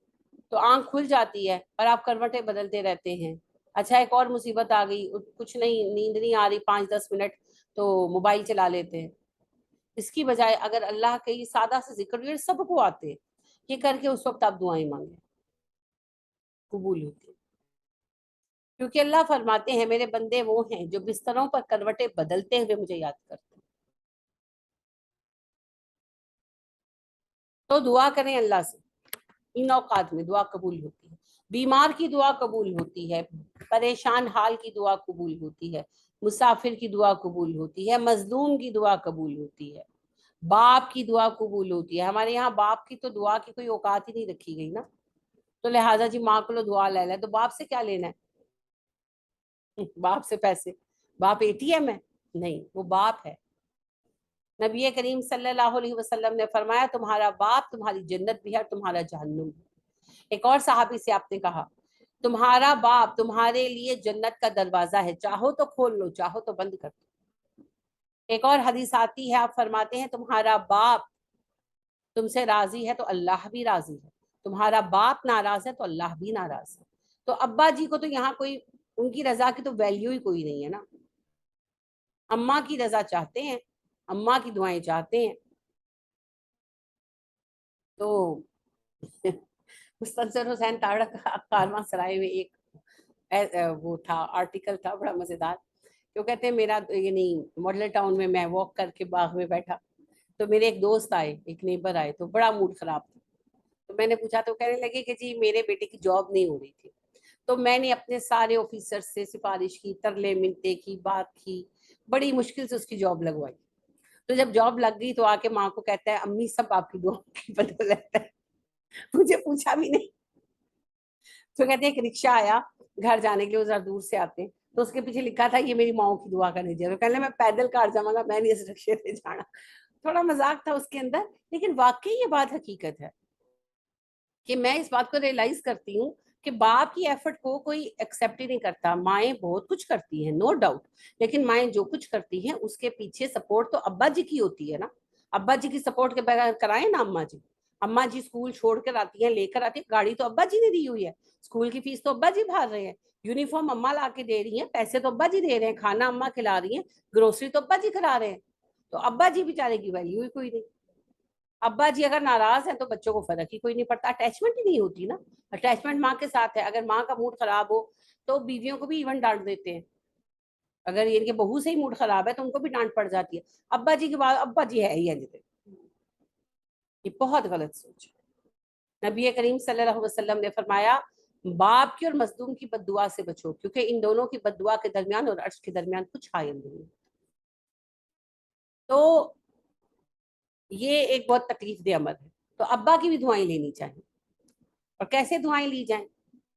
تو آنکھ کھل جاتی ہے اور آپ کروٹیں بدلتے رہتے ہیں. اچھا ایک اور مصیبت آ گئی، کچھ نہیں، نیند نہیں آ رہی 5 10 منٹ تو موبائل چلا لیتے ہیں. اس کی بجائے اگر اللہ کے یہ سادہ سے ذکر یہ سب کو آتے ہیں، یہ کر کے اس وقت آپ دعائیں مانگیں، قبول ہوتی ہیں. کیونکہ اللہ فرماتے ہیں میرے بندے وہ ہیں جو بستروں پر کروٹیں بدلتے ہوئے مجھے یاد کرتے ہیں. تو دعا کریں اللہ سے، ان اوقات میں دعا قبول ہوتی ہے. بیمار کی دعا قبول ہوتی ہے، پریشان حال کی دعا قبول ہوتی ہے، مسافر کی دعا قبول ہوتی ہے، مظلوم کی دعا قبول ہوتی ہے، باپ کی دعا قبول ہوتی ہے. ہمارے یہاں باپ کی تو دعا کی کوئی اوقات ہی نہیں رکھی گئی نا، تو لہٰذا جی ماں کو لو دعا لے لے، تو باپ سے کیا لینا ہے؟ باپ سے پیسے، باپ اے ٹی ایم ہے؟ نہیں، وہ باپ ہے. نبی کریم صلی اللہ علیہ وسلم نے فرمایا تمہارا باپ تمہاری جنت بھی ہے، تمہارا جہنم بھی. ایک اور صحابی سے آپ نے کہا تمہارا باپ تمہارے لیے جنت کا دروازہ ہے، چاہو تو کھول لو چاہو تو بند کر دو. ایک اور حدیث آتی ہے آپ فرماتے ہیں تمہارا باپ تم سے راضی ہے تو اللہ بھی راضی ہے، تمہارا باپ ناراض ہے تو اللہ بھی ناراض ہے. تو ابا جی کو تو یہاں کوئی ان کی رضا کی تو ویلیو ہی کوئی نہیں ہے نا. اماں کی رضا چاہتے ہیں، اماں کی دعائیں چاہتے ہیں. تو مستنصر حسین تارڑ کا کارواں سرائے میں ایک وہ تھا آرٹیکل تھا بڑا مزیدار. جو کہتے ہیں میرا یعنی ماڈل ٹاؤن میں واک کر کے باغ میں بیٹھا تو میرے ایک دوست آئے, ایک نیبر آئے, تو بڑا موڈ خراب تھا. تو میں نے پوچھا تو کہنے لگے کہ جی میرے بیٹے کی جاب نہیں ہو رہی تھی. تو میں نے اپنے سارے آفیسر سے سفارش کی, ترلے منتے کی, بات کی, بڑی مشکل سے اس کی جاب لگوائی. تو جب جاب لگ گئی تو آ کے ماں کو کہتا ہے امی سب آپ کی دعا کی بدولت ہے, مجھے پوچھا بھی نہیں. تو کہتے ہیں ایک رکشہ آیا گھر جانے کے لیے, وہ ذرا دور سے آتے ہیں, تو اس کے پیچھے لکھا تھا یہ میری ماؤں کی دعا کرنے دیا. تو کہنے میں پیدل کار جاؤں گا, میں نہیں اس رکشے سے جانا. تھوڑا مذاق تھا اس کے اندر, لیکن واقعی یہ بات حقیقت ہے کہ میں اس بات کو ریئلائز کرتی ہوں کہ باپ کی ایفرٹ کو کوئی ایکسیپٹ ہی نہیں کرتا. مائیں بہت کچھ کرتی ہیں, نو ڈاؤٹ, لیکن مائیں جو کچھ کرتی ہیں اس کے پیچھے سپورٹ تو ابا جی کی ہوتی ہے نا. ابا جی کی سپورٹ کے بغیر کرائیں نا اماں جی. اماں جی اسکول چھوڑ کر آتی ہیں, لے کر آتی ہیں, گاڑی تو ابا جی نے دی ہوئی ہے, اسکول کی فیس تو ابا جی بھر رہے ہیں, یونیفارم اماں لا کے دے رہی ہیں, پیسے تو ابا جی دے رہے ہیں, کھانا اماں کھلا رہی ہیں, گروسری تو ابا جی کھلا رہے ہیں. تو ابا جی بیچارے کی ویلیو ہی کوئی نہیں. ابا جی اگر ناراض ہیں تو بچوں کو فرق ہی کوئی نہیں پڑتا, اٹیچمنٹ ہی نہیں ہوتی نا. اٹیچمنٹ ماں کے ساتھ ہے. اگر ماں کا موڈ خراب ہو تو بیویوں کو بھی ایون ڈانٹ دیتے ہیں. اگر ان کے بہو سے ہی موڈ خراب ہے تو ان کو بھی ڈانٹ پڑ جاتی ہے. ابا جی کے بعد ابا جی ہے ہی ہے, یہ بہت غلط سوچ ہے. نبی کریم صلی اللہ علیہ وسلم نے فرمایا باپ کی اور مظلوم کی بد دعا سے بچو, کیونکہ ان دونوں کی بد دعا کے درمیان اور عرش کے درمیان کچھ حائل نہیں. تو یہ ایک بہت تکلیف دہ عمل ہے. تو ابا کی بھی دعائیں لینی چاہیے. اور کیسے دعائیں لی جائیں؟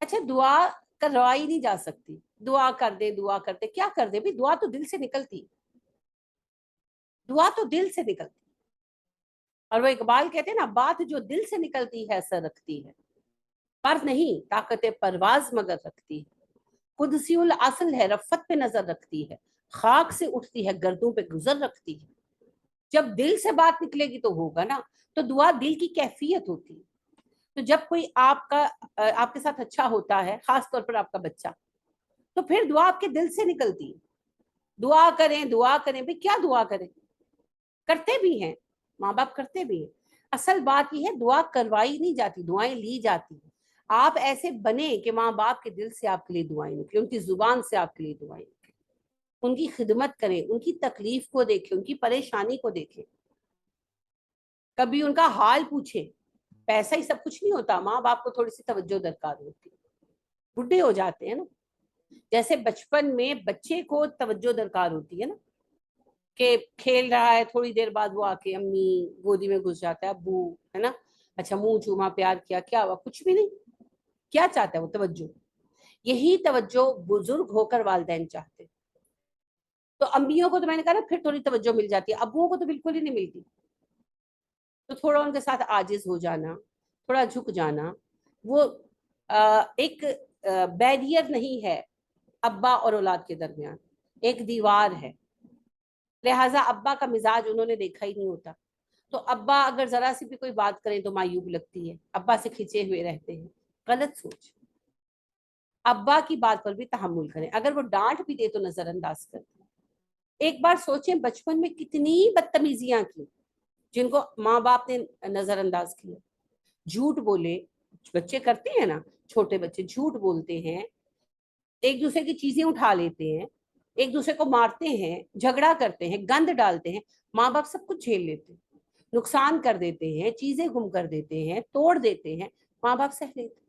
اچھا, دعا کروائی نہیں جا سکتی. دعا کر دے, دعا کر دے, کیا کر دے بھی, دعا تو دل سے نکلتی, دعا تو دل سے نکلتی. اور وہ اقبال کہتے ہیں نا, بات جو دل سے نکلتی ہے اثر رکھتی ہے, پر نہیں طاقت پرواز مگر رکھتی ہے. قدسی الاصل ہے, رفت پہ نظر رکھتی ہے, خاک سے اٹھتی ہے گردوں پہ گزر رکھتی ہے. جب دل سے بات نکلے گی تو ہوگا نا. تو دعا دل کی کیفیت ہوتی ہے. تو جب کوئی آپ کے ساتھ اچھا ہوتا ہے, خاص طور پر آپ کا بچہ, تو پھر دعا آپ کے دل سے نکلتی ہے. دعا کریں, دعا کریں, بھی کیا دعا کریں, کرتے بھی ہیں, ماں باپ کرتے بھی ہیں. اصل بات یہ ہے دعا کروائی نہیں جاتی, دعائیں لی جاتی ہیں. آپ ایسے بنے کہ ماں باپ کے دل سے آپ کے لیے دعائیں نکلیں, ان کی زبان سے آپ کے لیے دعائیں نکلیں, ان کی خدمت کریں, ان کی تکلیف کو دیکھیں, ان کی پریشانی کو دیکھیں, کبھی ان کا حال پوچھیں. پیسہ ہی سب کچھ نہیں ہوتا, ماں باپ کو تھوڑی سی توجہ درکار ہوتی ہے. بڈھے ہو جاتے ہیں نا, جیسے بچپن میں بچے کو توجہ درکار ہوتی ہے نا, کہ کھیل رہا ہے, تھوڑی دیر بعد وہ آ کے امی گودی میں گھس جاتا ہے, ابو ہے نا, اچھا منہ چوما, پیار کیا, کیا ہوا, کچھ بھی نہیں. کیا چاہتا ہے وہ, توجہ. یہی توجہ بزرگ ہو کر والدین چاہتے. تو امیوں کو تو میں نے کہا نا پھر تھوڑی توجہ مل جاتی ہے, ابوؤں کو تو بالکل ہی نہیں ملتی. تو تھوڑا ان کے ساتھ عاجز ہو جانا, تھوڑا جھک جانا, وہ ایک بیریئر نہیں ہے ابا اور اولاد کے درمیان, ایک دیوار ہے. لہٰذا ابا کا مزاج انہوں نے دیکھا ہی نہیں ہوتا. تو ابا اگر ذرا سی بھی کوئی بات کریں تو معیوب لگتی ہے, ابا سے کھنچے ہوئے رہتے ہیں. غلط سوچ. ابا کی بات پر بھی تحمل کریں, اگر وہ ڈانٹ بھی دے تو نظر انداز کریں. ایک بار سوچیں بچپن میں کتنی بدتمیزیاں کی جن کو ماں باپ نے نظر انداز کیا. جھوٹ بولے, بچے کرتے ہیں نا, چھوٹے بچے جھوٹ بولتے ہیں, ایک دوسرے کی چیزیں اٹھا لیتے ہیں, ایک دوسرے کو مارتے ہیں, جھگڑا کرتے ہیں, گند ڈالتے ہیں. ماں باپ سب کچھ جھیل لیتے ہیں, نقصان کر دیتے ہیں, چیزیں گم کر دیتے ہیں, توڑ دیتے ہیں, ماں باپ سہ لیتے ہیں.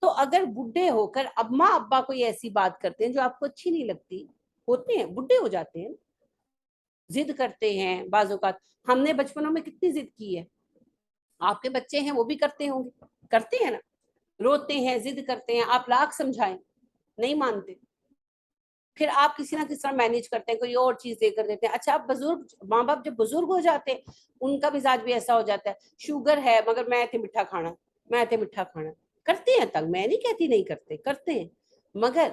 تو اگر بڈھے ہو کر اماں ابا کوئی ایسی بات کرتے ہیں جو آپ کو اچھی نہیں لگتی, ہوتے ہیں بڈھے ہو جاتے ہیں, ضد کرتے ہیں بعض اوقات. ہم نے بچپنوں میں کتنی ضد کی ہے, آپ کے بچے ہیں وہ بھی کرتے ہوں گے, کرتے ہیں نا, روتے ہیں, ضد کرتے ہیں, آپ لاکھ سمجھائیں نہیں مانتے, پھر آپ کسی نہ کس طرح مینیج کرتے ہیں, کوئی اور چیز دے کر دیتے ہیں. اچھا اب بزرگ ماں باپ جب بزرگ ہو جاتے ہیں, ان کا مزاج بھی ایسا ہو جاتا ہے, شوگر ہے مگر میں تے میٹھا کھانا, میں تے میٹھا کھانا. کرتے ہیں تنگ, میں نہیں کہتی نہیں کرتے, کرتے ہیں, مگر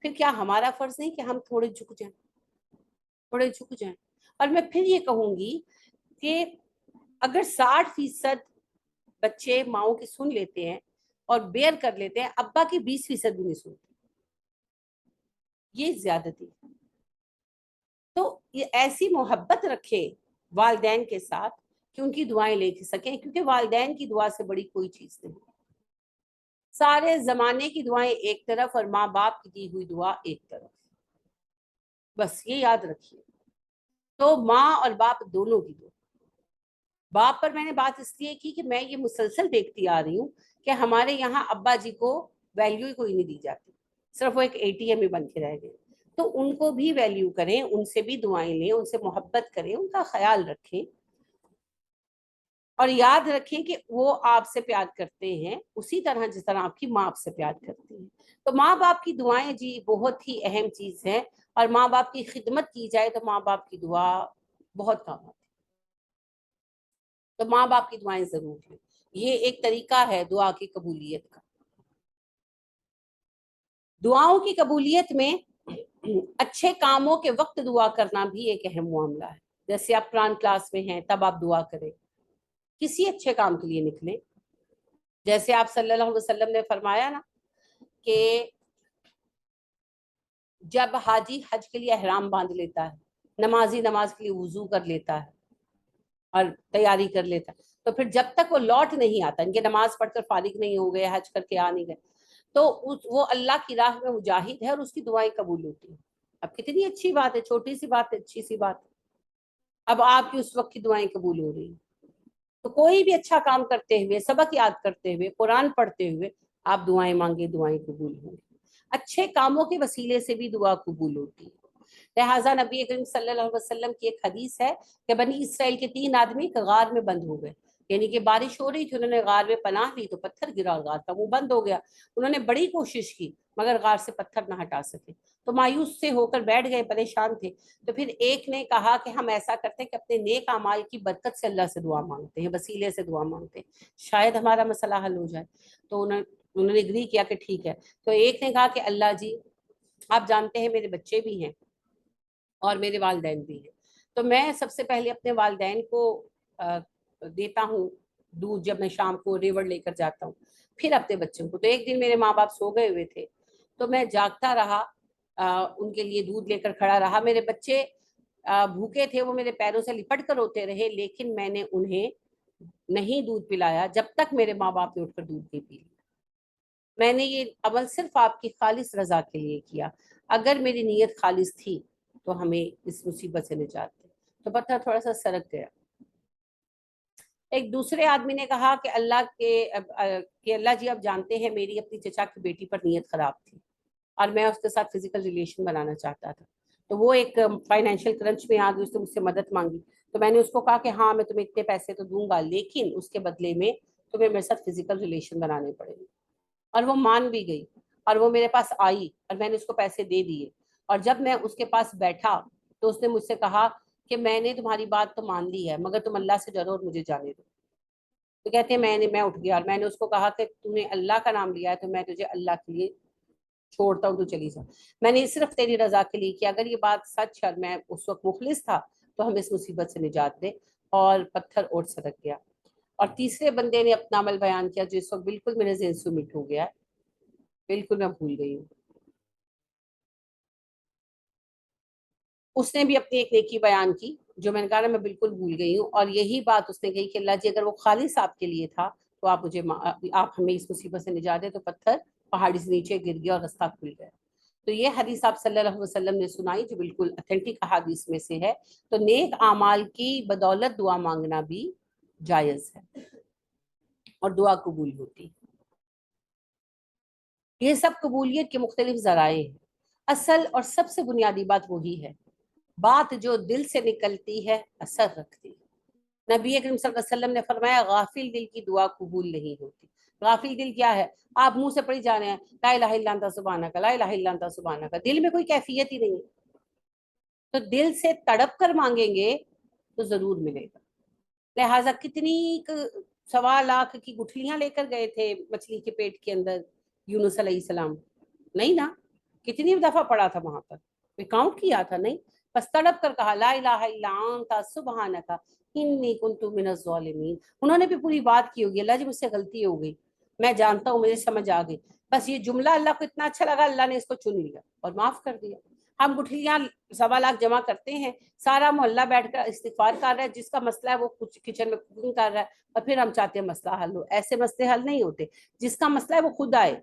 پھر کیا ہمارا فرض نہیں کہ ہم تھوڑے جھک جائیں, تھوڑے جھک جائیں. اور میں پھر یہ کہوں گی کہ اگر 60% بچے ماؤں کی سن لیتے ہیں اور بیئر کر لیتے ہیں, ابا کی 20% بھی نہیں سنتے, یہ زیادتی. تو یہ ایسی محبت رکھیں والدین کے ساتھ کہ ان کی دعائیں لے سکیں, کیونکہ والدین کی دعا سے بڑی کوئی چیز نہیں. سارے زمانے کی دعائیں ایک طرف اور ماں باپ کی دی ہوئی دعا ایک طرف, بس یہ یاد رکھیے. تو ماں اور باپ دونوں کی دعا. باپ پر میں نے بات اس لیے کی کہ میں یہ مسلسل دیکھتی آ رہی ہوں کہ ہمارے یہاں ابا جی کو ویلیو ہی کوئی نہیں دی جاتی, صرف وہ ایک ATM میں بن کے رہ گئے. تو ان کو بھی ویلیو کریں, ان سے بھی دعائیں لیں, ان سے محبت کریں, ان کا خیال رکھیں, اور یاد رکھیں کہ وہ آپ سے پیار کرتے ہیں اسی طرح جس طرح آپ کی ماں آپ سے پیار کرتی ہے. تو ماں باپ کی دعائیں جی بہت ہی اہم چیز ہے, اور ماں باپ کی خدمت کی جائے تو ماں باپ کی دعا بہت کام آتی ہے. تو ماں باپ کی دعائیں ضرور ہیں. یہ ایک طریقہ ہے دعا کی قبولیت کا. دعاؤں کی قبولیت میں اچھے کاموں کے وقت دعا کرنا بھی ایک اہم معاملہ ہے. جیسے آپ قرآن کلاس میں ہیں تب آپ دعا کریں, کسی اچھے کام کے لیے نکلیں. جیسے آپ صلی اللہ علیہ وسلم نے فرمایا نا کہ جب حاجی حج کے لیے احرام باندھ لیتا ہے, نمازی نماز کے لیے وضو کر لیتا ہے اور تیاری کر لیتا ہے, تو پھر جب تک وہ لوٹ نہیں آتا, ان کے نماز پڑھ کر فارغ نہیں ہو گئے, حج کر کے آ نہیں گئے, تو وہ اللہ کی راہ میں مجاہد ہے اور اس کی دعائیں قبول ہوتی ہیں. اب کتنی اچھی بات ہے, چھوٹی سی بات ہے, اچھی سی بات ہے. اب آپ کی اس وقت کی دعائیں قبول ہو رہی ہیں. تو کوئی بھی اچھا کام کرتے ہوئے, سبق یاد کرتے ہوئے, قرآن پڑھتے ہوئے آپ دعائیں مانگے, دعائیں قبول ہوں. اچھے کاموں کے وسیلے سے بھی دعا قبول ہوتی ہے. لہٰذا نبی کریم صلی اللہ علیہ وسلم کی ایک حدیث ہے کہ بنی اسرائیل کے 3 آدمی غار میں بند ہو گئے, یعنی کہ بارش ہو رہی تھی, انہوں نے غار میں پناہ لی تو پتھر گرا, غار کا منہ بند ہو گیا. انہوں نے بڑی کوشش کی مگر غار سے پتھر نہ ہٹا سکے, تو مایوس سے ہو کر بیٹھ گئے, پریشان تھے. تو پھر ایک نے کہا کہ ہم ایسا کرتے ہیں کہ اپنے نیک اعمال کی برکت سے اللہ سے دعا مانگتے ہیں, وسیلے سے دعا مانگتے ہیں, شاید ہمارا مسئلہ حل ہو جائے. تو انہوں نے اگری کیا کہ ٹھیک ہے. تو ایک نے کہا کہ اللہ جی آپ جانتے ہیں میرے بچے بھی ہیں اور میرے والدین بھی ہیں, تو میں سب سے پہلے اپنے والدین کو دیتا ہوں دودھ جب میں شام کو ریوڑ لے کر جاتا ہوں, پھر اپنے بچوں کو. تو ایک دن میرے ماں باپ سو گئے ہوئے تھے, تو میں جاگتا رہا, ان کے لیے دودھ لے کر کھڑا رہا. میرے بچے بھوکے تھے, وہ میرے پیروں سے لپٹ کر روتے رہے, لیکن میں نے انہیں نہیں دودھ پلایا جب تک میرے ماں باپ نے اٹھ کر دودھ نہیں پی لیا. میں نے یہ عمل صرف آپ کی خالص رضا کے لیے کیا. اگر میری نیت خالص تھی تو ہمیں اس مصیبت سے نجات دے. تو پتہ تھوڑا سا سرک گیا. ایک دوسرے آدمی نے کہا کہ اللہ جی آپ جانتے ہیں میری اپنی چچا کی بیٹی پر نیت خراب تھی اور میں اس کے ساتھ فزیکل ریلیشن بنانا چاہتا تھا. تو وہ ایک فائنینشیل کرنچ میں آ گئی, اس نے مجھ سے مدد مانگی. تو میں نے اس کو کہا کہ ہاں میں تمہیں اتنے پیسے تو دوں گا, لیکن اس کے بدلے میں تمہیں میرے ساتھ فزیکل ریلیشن بنانے پڑیں گے. اور وہ مان بھی گئی, اور وہ میرے پاس آئی اور میں نے اس کو پیسے دے دیے. اور جب میں اس کے پاس بیٹھا تو اس نے مجھ سے کہا کہ میں نے تمہاری بات تو مان لی ہے, مگر تم اللہ سے ڈرو اور مجھے جانے دو. تو کہتے ہیں میں اٹھ گیا اور میں نے اس کو کہا کہ تم نے اللہ کا نام لیا ہے تو میں تجھے اللہ کے لیے چھوڑتا ہوں, تو چلی جا. میں نے صرف تیری رضا کے لیے کیا, اگر یہ بات سچ ہے اور میں اس وقت مخلص تھا تو ہم اس مصیبت سے نجات دے. اور پتھر اوٹ سرک گیا. اور تیسرے بندے نے اپنا عمل بیان کیا جو اس وقت بالکل میرے ذہن سے مٹ ہو گیا ہے, بالکل میں بھول گئی ہوں. اس نے بھی اپنی ایک نیکی بیان کی جو میں نے کہا میں بالکل بھول گئی ہوں, اور یہی بات اس نے کہی کہ اللہ جی اگر وہ خالص آپ کے لیے تھا تو آپ ہمیں اس مصیبت سے نجات دے. تو پتھر پہاڑی سے نیچے گر گیا اور رستہ کھل گیا. تو یہ حدیث آپ صلی اللہ علیہ وسلم نے سنائی جو بالکل اتھینٹک احادیث میں سے ہے. تو نیک اعمال کی بدولت دعا مانگنا بھی جائز ہے اور دعا قبول ہوتی. یہ سب قبولیت کے مختلف ذرائع ہیں. اصل اور سب سے بنیادی بات وہی ہے, بات جو دل سے نکلتی ہے اثر رکھتی ہے. نبی اکرم صلی اللہ علیہ وسلم نے فرمایا غافل دل کی دعا قبول نہیں ہوتی. غافل دل کیا ہے؟ آپ منہ سے پڑھی جا رہے ہیں لا الہ الا انت سبحانک, لا الہ الا انت سبحانک, دل میں کوئی کیفیت ہی نہیں ہے. تو دل سے تڑپ کر مانگیں گے تو ضرور ملے گا. لہٰذا کتنی 1.25 لاکھ کی گٹھلیاں لے کر گئے تھے مچھلی کے پیٹ کے اندر یونس علیہ السلام, نہیں نا؟ کتنی دفعہ پڑا تھا وہاں پر, کوئی کاؤنٹ کیا تھا؟ نہیں. بس تڑپ کر کہا لا الہ الا انت سبحانک انی کنت من الظالمین. انہوں نے بھی پوری بات کی ہوگی, اللہ جی مجھ سے غلطی ہو گئی, میں جانتا ہوں, مجھے سمجھ آ گئی. بس یہ جملہ اللہ کو اتنا اچھا لگا, اللہ نے اس کو چن لیا اور معاف کر دیا. ہم گٹھلیاں 1.25 لاکھ جمع کرتے ہیں, سارا محلہ بیٹھ کر استغفار کر رہا ہے, جس کا مسئلہ ہے وہ کچن میں کوکنگ کر رہا ہے, اور پھر ہم چاہتے ہیں مسئلہ حل ہو. ایسے مسئلے حل نہیں ہوتے. جس کا مسئلہ ہے وہ خود آئے,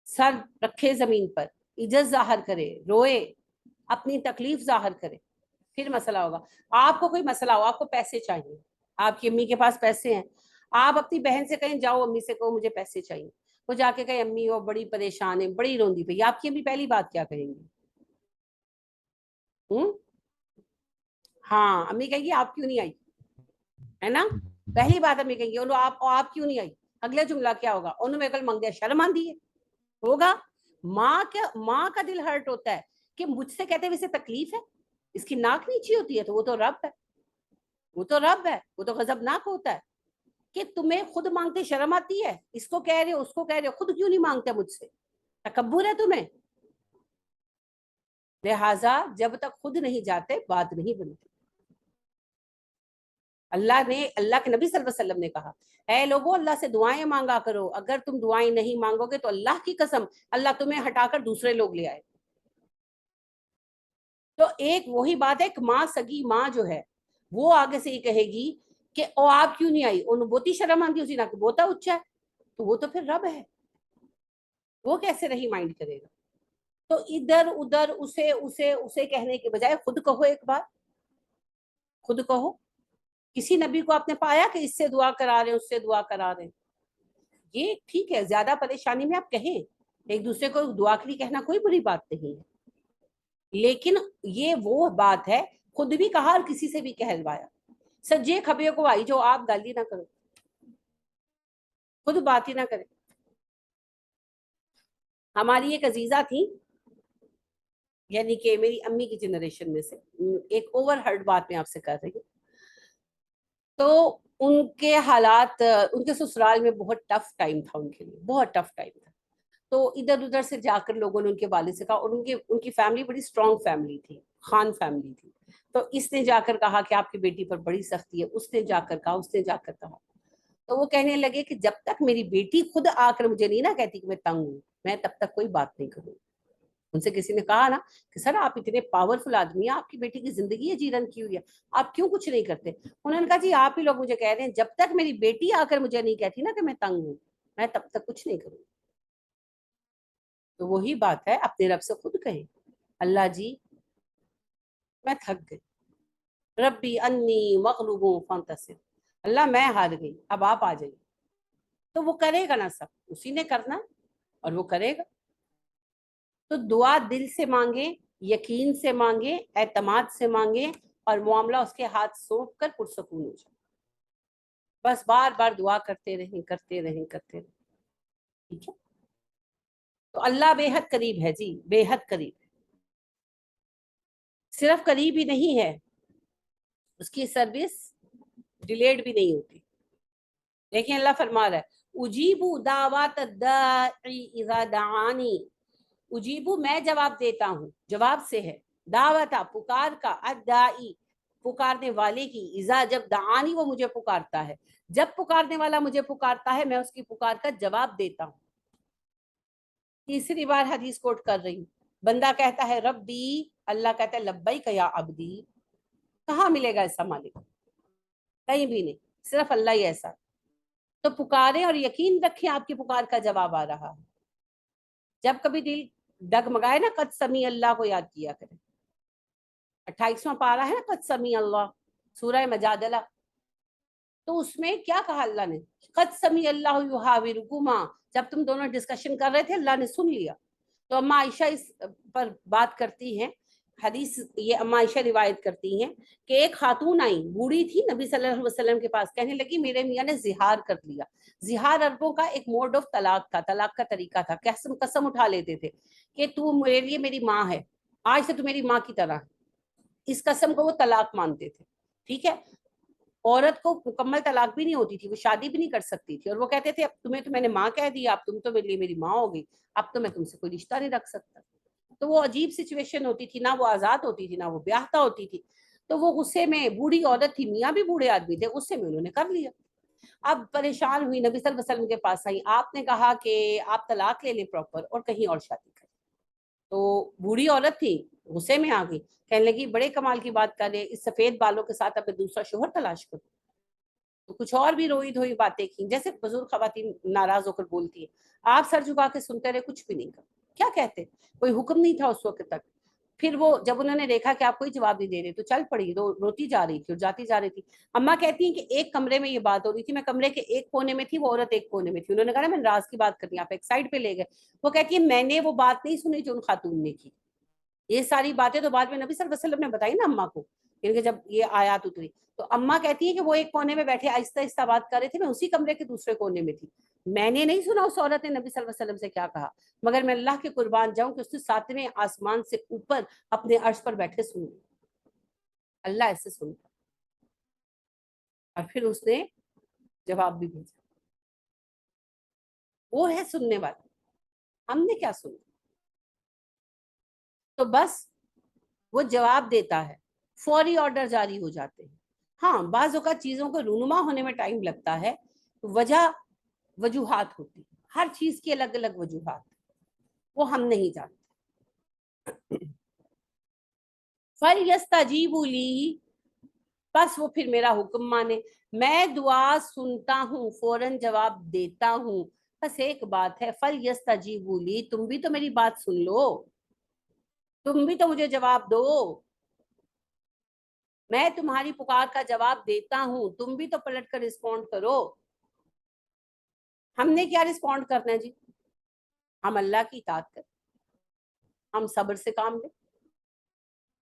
سر رکھے زمین پر, عجز ظاہر کرے, روئے, اپنی تکلیف ظاہر کرے. پھر مسئلہ ہوگا. آپ کو کوئی مسئلہ ہو, آپ کو پیسے چاہیے, آپ کی امی کے پاس پیسے ہیں, آپ اپنی بہن سے کہیں جاؤ امی سے کہو مجھے پیسے چاہیے, وہ جا کے کہیں امی وہ بڑی پریشان ہے, بڑی روندی پئی, آپ کی امی پہلی بات کیا کہیں گی؟ ہاں, امی کہیں گی آپ کیوں نہیں آئی, ہے نا, پہلی بات امی کہیں گی آپ کیوں نہیں آئی. اگلا جملہ کیا ہوگا, انہوں نے کل منگ دیا, شرم آندی ہے, ہوگا. ماں کا دل ہرٹ ہوتا ہے کہ مجھ سے کہتے ہوئے اسے تکلیف ہے, اس کی ناک نیچی ہوتی ہے, تو وہ تو رب ہے, وہ تو رب ہے, وہ تو غضبناک ہوتا ہے کہ تمہیں خود مانگتے شرم آتی ہے, اس کو کہہ رہے ہو اس کو کہہ رہے ہو, خود کیوں نہیں مانگتے مجھ سے, تکبر ہے تمہیں. لہٰذا جب تک خود نہیں جاتے بات نہیں بنتی. اللہ کے نبی صلی اللہ علیہ وسلم نے کہا, اے لوگو اللہ سے دعائیں مانگا کرو, اگر تم دعائیں نہیں مانگو گے تو اللہ کی قسم اللہ تمہیں ہٹا کر دوسرے لوگ لے آئے. تو ایک وہی بات ہے, ایک ماں, سگی ماں جو ہے وہ آگے سے یہ کہے گی کہ او آپ کیوں نہیں آئی, انہوں بوتی شرم آندی اسی نہ بوتا اچھا ہے, تو وہ تو پھر رب ہے, وہ کیسے رہی مائنڈ کرے گا. تو ادھر ادھر اسے کہنے کے بجائے خود کہو, ایک بار خود کہو. کسی نبی کو آپ نے پایا کہ اس سے دعا کرا رہے ہیں اس سے دعا کرا رہے ہیں؟ یہ ٹھیک ہے, زیادہ پریشانی میں آپ کہیں, ایک دوسرے کو دعا کے لیے کہنا کوئی بری بات نہیں ہے, لیکن یہ وہ بات ہے خود بھی کہا اور کسی سے بھی کہلوایا. سجے کھبے کو آئی جو آپ گالی نہ کرو, خود بات ہی نہ کرے. ہماری ایک عزیزہ تھی, یعنی کہ میری امی کی جنریشن میں سے, ایک اوور ہرڈ بات میں آپ سے کر رہی ہوں. تو ان کے حالات, ان کے سسرال میں بہت ٹف ٹائم تھا, ان کے لیے بہت ٹف ٹائم تھا. تو ادھر ادھر سے جا کر لوگوں نے ان کے والد سے کہا, اور ان کی فیملی بڑی اسٹرانگ فیملی تھی, خان فیملی تھی. تو اس نے جا کر کہا کہ آپ کی بیٹی پر بڑی سختی ہے, اس نے جا کر کہا, اس نے جا کر کہا. تو وہ کہنے لگے کہ جب تک میری بیٹی خود آ کر مجھے نہیں نہ کہتی کہ میں تنگ ہوں, میں تب تک کوئی بات نہیں کروں. ان سے کسی نے کہا نا کہ سر آپ اتنے پاورفل آدمی ہیں, آپ کی بیٹی کی زندگی ہے جیرن کی ہوئی ہے, آپ کیوں کچھ نہیں کرتے. انہوں نے کہا جی آپ ہی لوگ مجھے کہہ رہے ہیں, جب تک میری بیٹی آ کر مجھے نہیں کہتی نا کہ میں تنگ ہوں, میں تب تک کچھ نہیں کروں. تو وہی بات ہے, اپنے رب سے خود کہیں, اللہ جی میں تھک گئی, ربی انی مغلوب فانتصر, اللہ میں ہار گئی اب آپ آ جائیے. تو وہ کرے گا نا, سب اسی نے کرنا اور وہ کرے گا. تو دعا دل سے مانگے, یقین سے مانگے, اعتماد سے مانگے, اور معاملہ اس کے ہاتھ سونپ کر پرسکون ہو جائے. بس بار بار دعا کرتے رہیں کرتے رہیں کرتے رہیں, ٹھیک ہے. تو اللہ بے حد قریب ہے جی, بے حد قریب. صرف قریب ہی نہیں ہے, اس کی سروس ڈیلیڈ بھی نہیں ہوتی. دیکھیں اللہ فرما رہا ہے, اجیبو دعوات الداعی اذا دعانی, اجیبو میں جواب دیتا ہوں, جواب سے ہے, دعوت پکار کا, الداعی پکارنے والے کی, اذا جب دعانی وہ مجھے پکارتا ہے, جب پکارنے والا مجھے پکارتا ہے میں اس کی پکار کا جواب دیتا ہوں. تیسری بار حدیث کوٹ کر رہی ہوں, بندہ کہتا ہے ربی, اللہ کہتا ہے لبیک یا عبدی. کہاں ملے گا ایسا مالک, کہیں بھی نہیں, صرف اللہ ہی ایسا. تو پکارے اور یقین رکھیں آپ کی پکار کا جواب آ رہا ہے. جب کبھی دل ڈگمگائے نا, قد سمی اللہ کو یاد کیا کریں. 28واں پارہ ہے نا, قد سمی اللہ, سورہ مجادلہ. تو اس میں کیا کہا اللہ نے, قد سمی اللہ یحاورکما, جب تم دونوں ڈسکشن کر رہے تھے اللہ نے سن لیا. تو اما عائشہ اس پر بات کرتی ہیں, حدیث یہ اما عائشہ روایت کرتی ہیں کہ ایک خاتون آئی, بوڑھی تھی, نبی صلی اللہ علیہ وسلم کے پاس, کہنے لگی میرے میاں نے زہار کر لیا. زہار عربوں کا ایک موڈ آف طلاق تھا, طلاق کا طریقہ تھا, قسم اٹھا لیتے تھے کہ تو میرے لیے میری ماں ہے, آج سے تو میری ماں کی طرح. اس قسم کو وہ طلاق مانتے تھے, ٹھیک ہے. عورت کو مکمل طلاق بھی نہیں ہوتی تھی, وہ شادی بھی نہیں کر سکتی تھی, اور وہ کہتے تھے اب تمہیں تو میں نے ماں کہہ دیا, اب تم تو میرے لیے میری ماں ہو گئی, اب تو میں تم سے کوئی رشتہ نہیں رکھ سکتا. تو وہ عجیب سچویشن ہوتی تھی, نہ وہ آزاد ہوتی تھی نہ وہ بیاہتا ہوتی تھی. تو وہ غصے میں, بوڑھی عورت تھی, میاں بھی بوڑھے آدمی تھے, غصے میں انہوں نے کر لیا. اب پریشان ہوئی, نبی صلی اللہ علیہ وسلم کے پاس آئی, آپ نے کہا کہ آپ طلاق لے لیں پراپر اور کہیں اور شادی کریں. تو بوڑھی عورت تھی, غصے میں آ گئی, کہنے لگی بڑے کمال کی بات کر رہے, اس سفید بالوں کے ساتھ اپنے دوسرا شوہر تلاش کرو. تو کچھ اور بھی روئی دھوئی باتیں کی, جیسے بزرگ خواتین ناراض ہو کر بولتی ہیں. آپ سر جھکا کے سنتے رہے, کچھ بھی نہیں کر. کیا کہتے, کوئی حکم نہیں تھا اس وقت تک. پھر وہ جب انہوں نے دیکھا کہ آپ کوئی جواب نہیں دے رہے تو چل پڑی، روتی جا رہی تھی اور جاتی جا رہی تھی. اماں کہتی ہیں کہ ایک کمرے میں یہ بات ہو رہی تھی، میں کمرے کے ایک کونے میں تھی، وہ عورت ایک کونے میں تھی. انہوں نے کہا نا میں نے راز کی بات کرنی، آپ ایک سائڈ پہ لے گئے. وہ کہتی ہے میں نے وہ بات نہیں سنی جو ان خاتون نے کی. یہ ساری باتیں تو بعد میں نبی صلی اللہ علیہ وسلم نے بتائی نا اماں کو، کیونکہ جب یہ آیات اتری تو اماں کہتی ہے کہ وہ ایک کونے میں بیٹھے آہستہ آہستہ بات کر رہے تھے، میں اسی کمرے کے دوسرے کونے میں تھی. میں نے نہیں سنا اس عورت نے نبی صلی اللہ علیہ وسلم سے کیا کہا، مگر میں اللہ کے قربان جاؤں کہ اس نے 7ویں آسمان سے اوپر اپنے عرش پر بیٹھے سن. اللہ ایسے سنتا. اور پھر اس نے جواب بھی بھیجا. وہ ہے سننے والا. ہم نے کیا سنا؟ تو بس وہ جواب دیتا ہے، فوری آرڈر جاری ہو جاتے ہیں. ہاں بعض اوقات چیزوں کو رونما ہونے میں ٹائم لگتا ہے، وجہ وجوہات ہوتی، ہر چیز کی الگ الگ وجوہات، وہ ہم نہیں جانتے. فَلْيَسْتَجِيبُوا لِي، بس وہ پھر میرا حکم مانے. میں دعا سنتا ہوں، فوراً جواب دیتا ہوں. بس ایک بات ہے، فَلْيَسْتَجِيبُوا لِي، تم بھی تو میری بات سن لو، تم بھی تو مجھے جواب دو. میں تمہاری پکار کا جواب دیتا ہوں، تم بھی تو پلٹ کر رسپونڈ کرو. ہم نے کیا رسپونڈ کرنا ہے جی؟ ہم اللہ کی اطاعت کریں، ہم صبر سے کام لیں.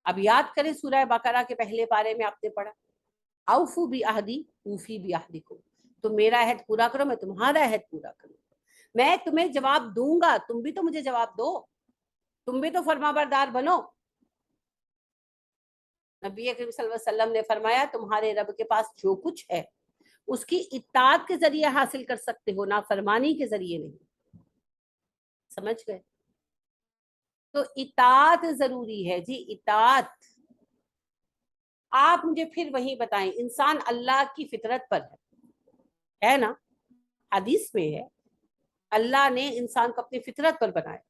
اب یاد کریں سورہ بقرہ کے پہلے پارے میں آپ نے پڑھا، اوفو بھی عہدی اوفی بھی عہدی کو، تم میرا عہد پورا کرو میں تمہارا عہد پورا کروں. میں تمہیں جواب دوں گا، تم بھی تو مجھے جواب دو، تم بھی تو فرما بردار بنو. نبی اکرم صلی اللہ علیہ وسلم نے فرمایا تمہارے رب کے پاس جو کچھ ہے اس کی اطاعت کے ذریعے حاصل کر سکتے ہو، نافرمانی کے ذریعے نہیں. سمجھ گئے؟ تو اطاعت ضروری ہے جی، اطاعت. آپ مجھے پھر وہیں بتائیں، انسان اللہ کی فطرت پر ہے نا؟ حدیث میں ہے اللہ نے انسان کو اپنی فطرت پر بنایا.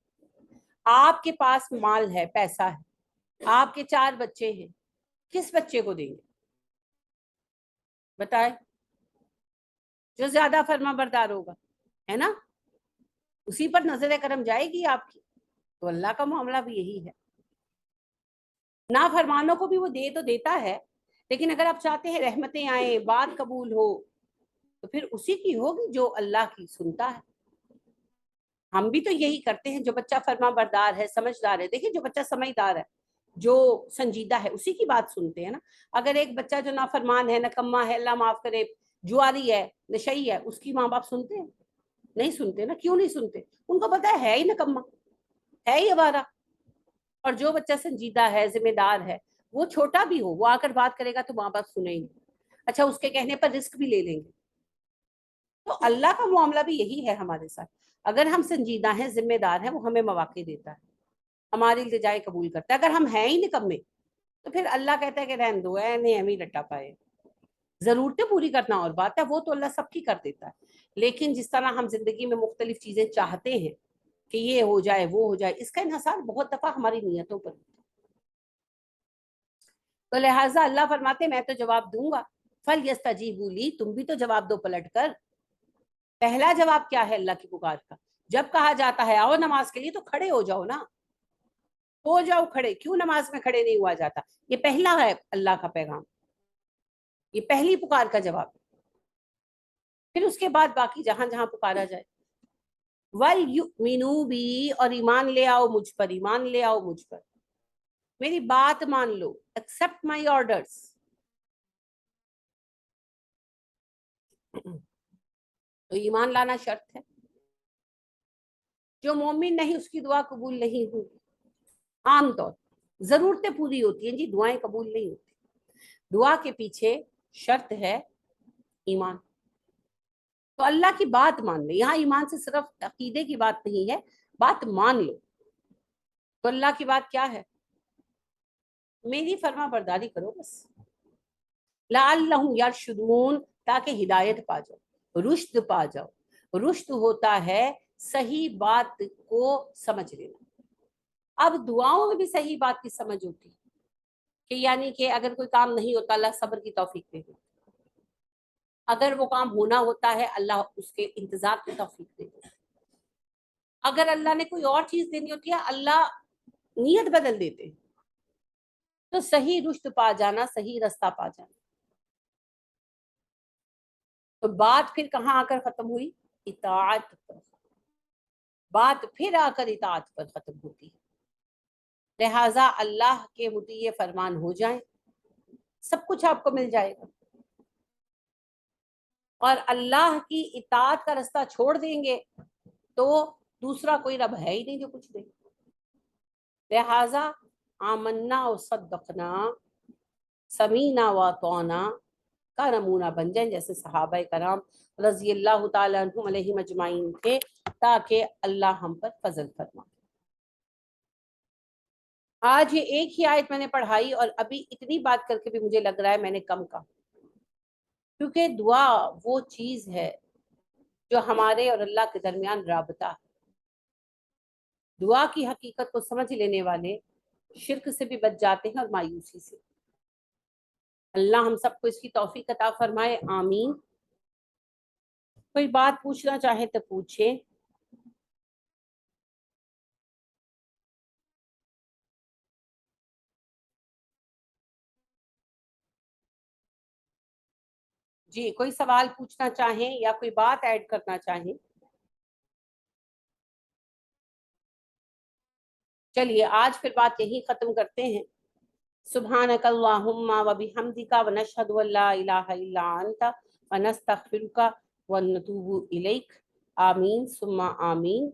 آپ کے پاس مال ہے، پیسہ ہے، آپ کے 4 بچے ہیں، کس بچے کو دیں گے؟ بتائیں. جو زیادہ فرما بردار ہوگا، ہے نا، اسی پر نظر کرم جائے گی آپ کی. تو اللہ کا معاملہ بھی یہی ہے، نافرمانوں کو بھی وہ دے تو دیتا ہے، لیکن اگر آپ چاہتے ہیں رحمتیں آئیں، بات قبول ہو، تو پھر اسی کی ہوگی جو اللہ کی سنتا ہے. ہم بھی تو یہی کرتے ہیں. جو بچہ فرما بردار ہے، سمجھدار ہے، دیکھیں جو بچہ سمجھدار ہے، جو سنجیدہ ہے، اسی کی بات سنتے ہیں نا. اگر ایک بچہ جو نافرمان ہے، نکما ہے، اللہ معاف کرے، جواری ہے، نشئی ہے، اس کی ماں باپ سنتے ہیں؟ نہیں سنتے نا. کیوں نہیں سنتے؟ ان کو پتا ہے ہی نکما، ہے ہی آوارہ. اور جو بچہ سنجیدہ ہے، ذمہ دار ہے، وہ چھوٹا بھی ہو، وہ آ کر بات کرے گا تو ماں باپ سنیں گے. اچھا اس کے کہنے پر رسک بھی لے لیں گے. تو اللہ کا معاملہ بھی یہی ہے ہمارے ساتھ. اگر ہم سنجیدہ ہیں، ذمہ دار ہیں، وہ ہمیں مواقع دیتا ہے، ہماری التجائے قبول کرتا ہے. اگر ہم ہیں ہی نکمے تو پھر اللہ کہتا ہے کہ رہن دو، نہیں ہم ہی لٹا پائے. ضرورتیں پوری کرنا اور بات ہے، وہ تو اللہ سب کی کر دیتا ہے. لیکن جس طرح ہم زندگی میں مختلف چیزیں چاہتے ہیں کہ یہ ہو جائے، وہ ہو جائے، اس کا انحصار بہت دفعہ ہماری نیتوں پر. تو لہٰذا اللہ فرماتے میں تو جواب دوں گا. فَلْيَسْتَجِيبُوا لِي، تم بھی تو جواب دو پلٹ کر. پہلا جواب کیا ہے اللہ کی پکار کا؟ جب کہا جاتا ہے آؤ نماز کے لیے تو کھڑے ہو جاؤ نا، ہو جاؤ کھڑے. کیوں نماز میں کھڑے نہیں ہوا جاتا؟ یہ پہلا ہے اللہ کا پیغام، یہ پہلی پکار کا جواب. پھر اس کے بعد باقی جہاں جہاں پکارا جائے. وَلْيُؤْمِنُوا بِي، اور ایمان لے آؤ مجھ پر، ایمان لے آؤ مجھ پر، میری بات مان لو، ایکسپٹ مائی آرڈرز. تو ایمان لانا شرط ہے. جو مومن نہیں اس کی دعا قبول نہیں ہوگی. عام طور ضرورتیں پوری ہوتی ہیں جی، دعائیں قبول نہیں ہوتی. دعا کے پیچھے شرط ہے ایمان. تو اللہ کی بات مان لے. یہاں ایمان سے صرف عقیدے کی بات نہیں ہے، بات مان لو. تو اللہ کی بات کیا ہے؟ میری فرما برداری کرو بس. لعلہم یرشدون، تاکہ ہدایت پا جاؤ، رشد پا جاؤ. رشد ہوتا ہے صحیح بات کو سمجھ لینا. اب دعاؤں میں بھی صحیح بات کی سمجھ ہوتی ہے کہ یعنی کہ اگر کوئی کام نہیں ہوتا اللہ صبر کی توفیق دے دے، اگر وہ کام ہونا ہوتا ہے اللہ اس کے انتظار کی توفیق دے دے، اگر اللہ نے کوئی اور چیز دینی ہوتی ہے اللہ نیت بدل دیتے. تو صحیح رشد پا جانا، صحیح رستہ پا جانا. تو بات پھر کہاں آ کر ختم ہوئی؟ اطاعت پر. بات پھر آ کر اطاعت پر ختم ہوتی ہے. لہٰذا اللہ کے مطیع فرمان ہو جائیں، سب کچھ آپ کو مل جائے گا. اور اللہ کی اطاعت کا رستہ چھوڑ دیں گے تو دوسرا کوئی رب ہے ہی نہیں جو کچھ دے. لہٰذا آمنا و صدقنا، سمینا و اطعنا کا نمونہ بن جائیں، جیسے صحابہ کرام رضی اللہ تعالیٰ عنہم علیہم اجمعین تھے، تاکہ اللہ ہم پر فضل فرمائے. آج یہ ایک ہی آیت میں نے پڑھائی اور ابھی اتنی بات کر کے بھی مجھے لگ رہا ہے میں نے کم کہا، کیونکہ دعا وہ چیز ہے جو ہمارے اور اللہ کے درمیان رابطہ ہے. دعا کی حقیقت کو سمجھ لینے والے شرک سے بھی بچ جاتے ہیں اور مایوسی سے. اللہ ہم سب کو اس کی توفیق عطا فرمائے، آمین. کوئی بات پوچھنا چاہے تو پوچھیں. جی کوئی سوال پوچھنا چاہیں یا کوئی بات ایڈ کرنا چاہیں؟ چلیے آج پھر بات یہی ختم کرتے ہیں. سبحانک اللہم و بحمدک و نشہد ان لا الہ الا انت و نستغفرک و نتوب الیک. آمین ثم آمین.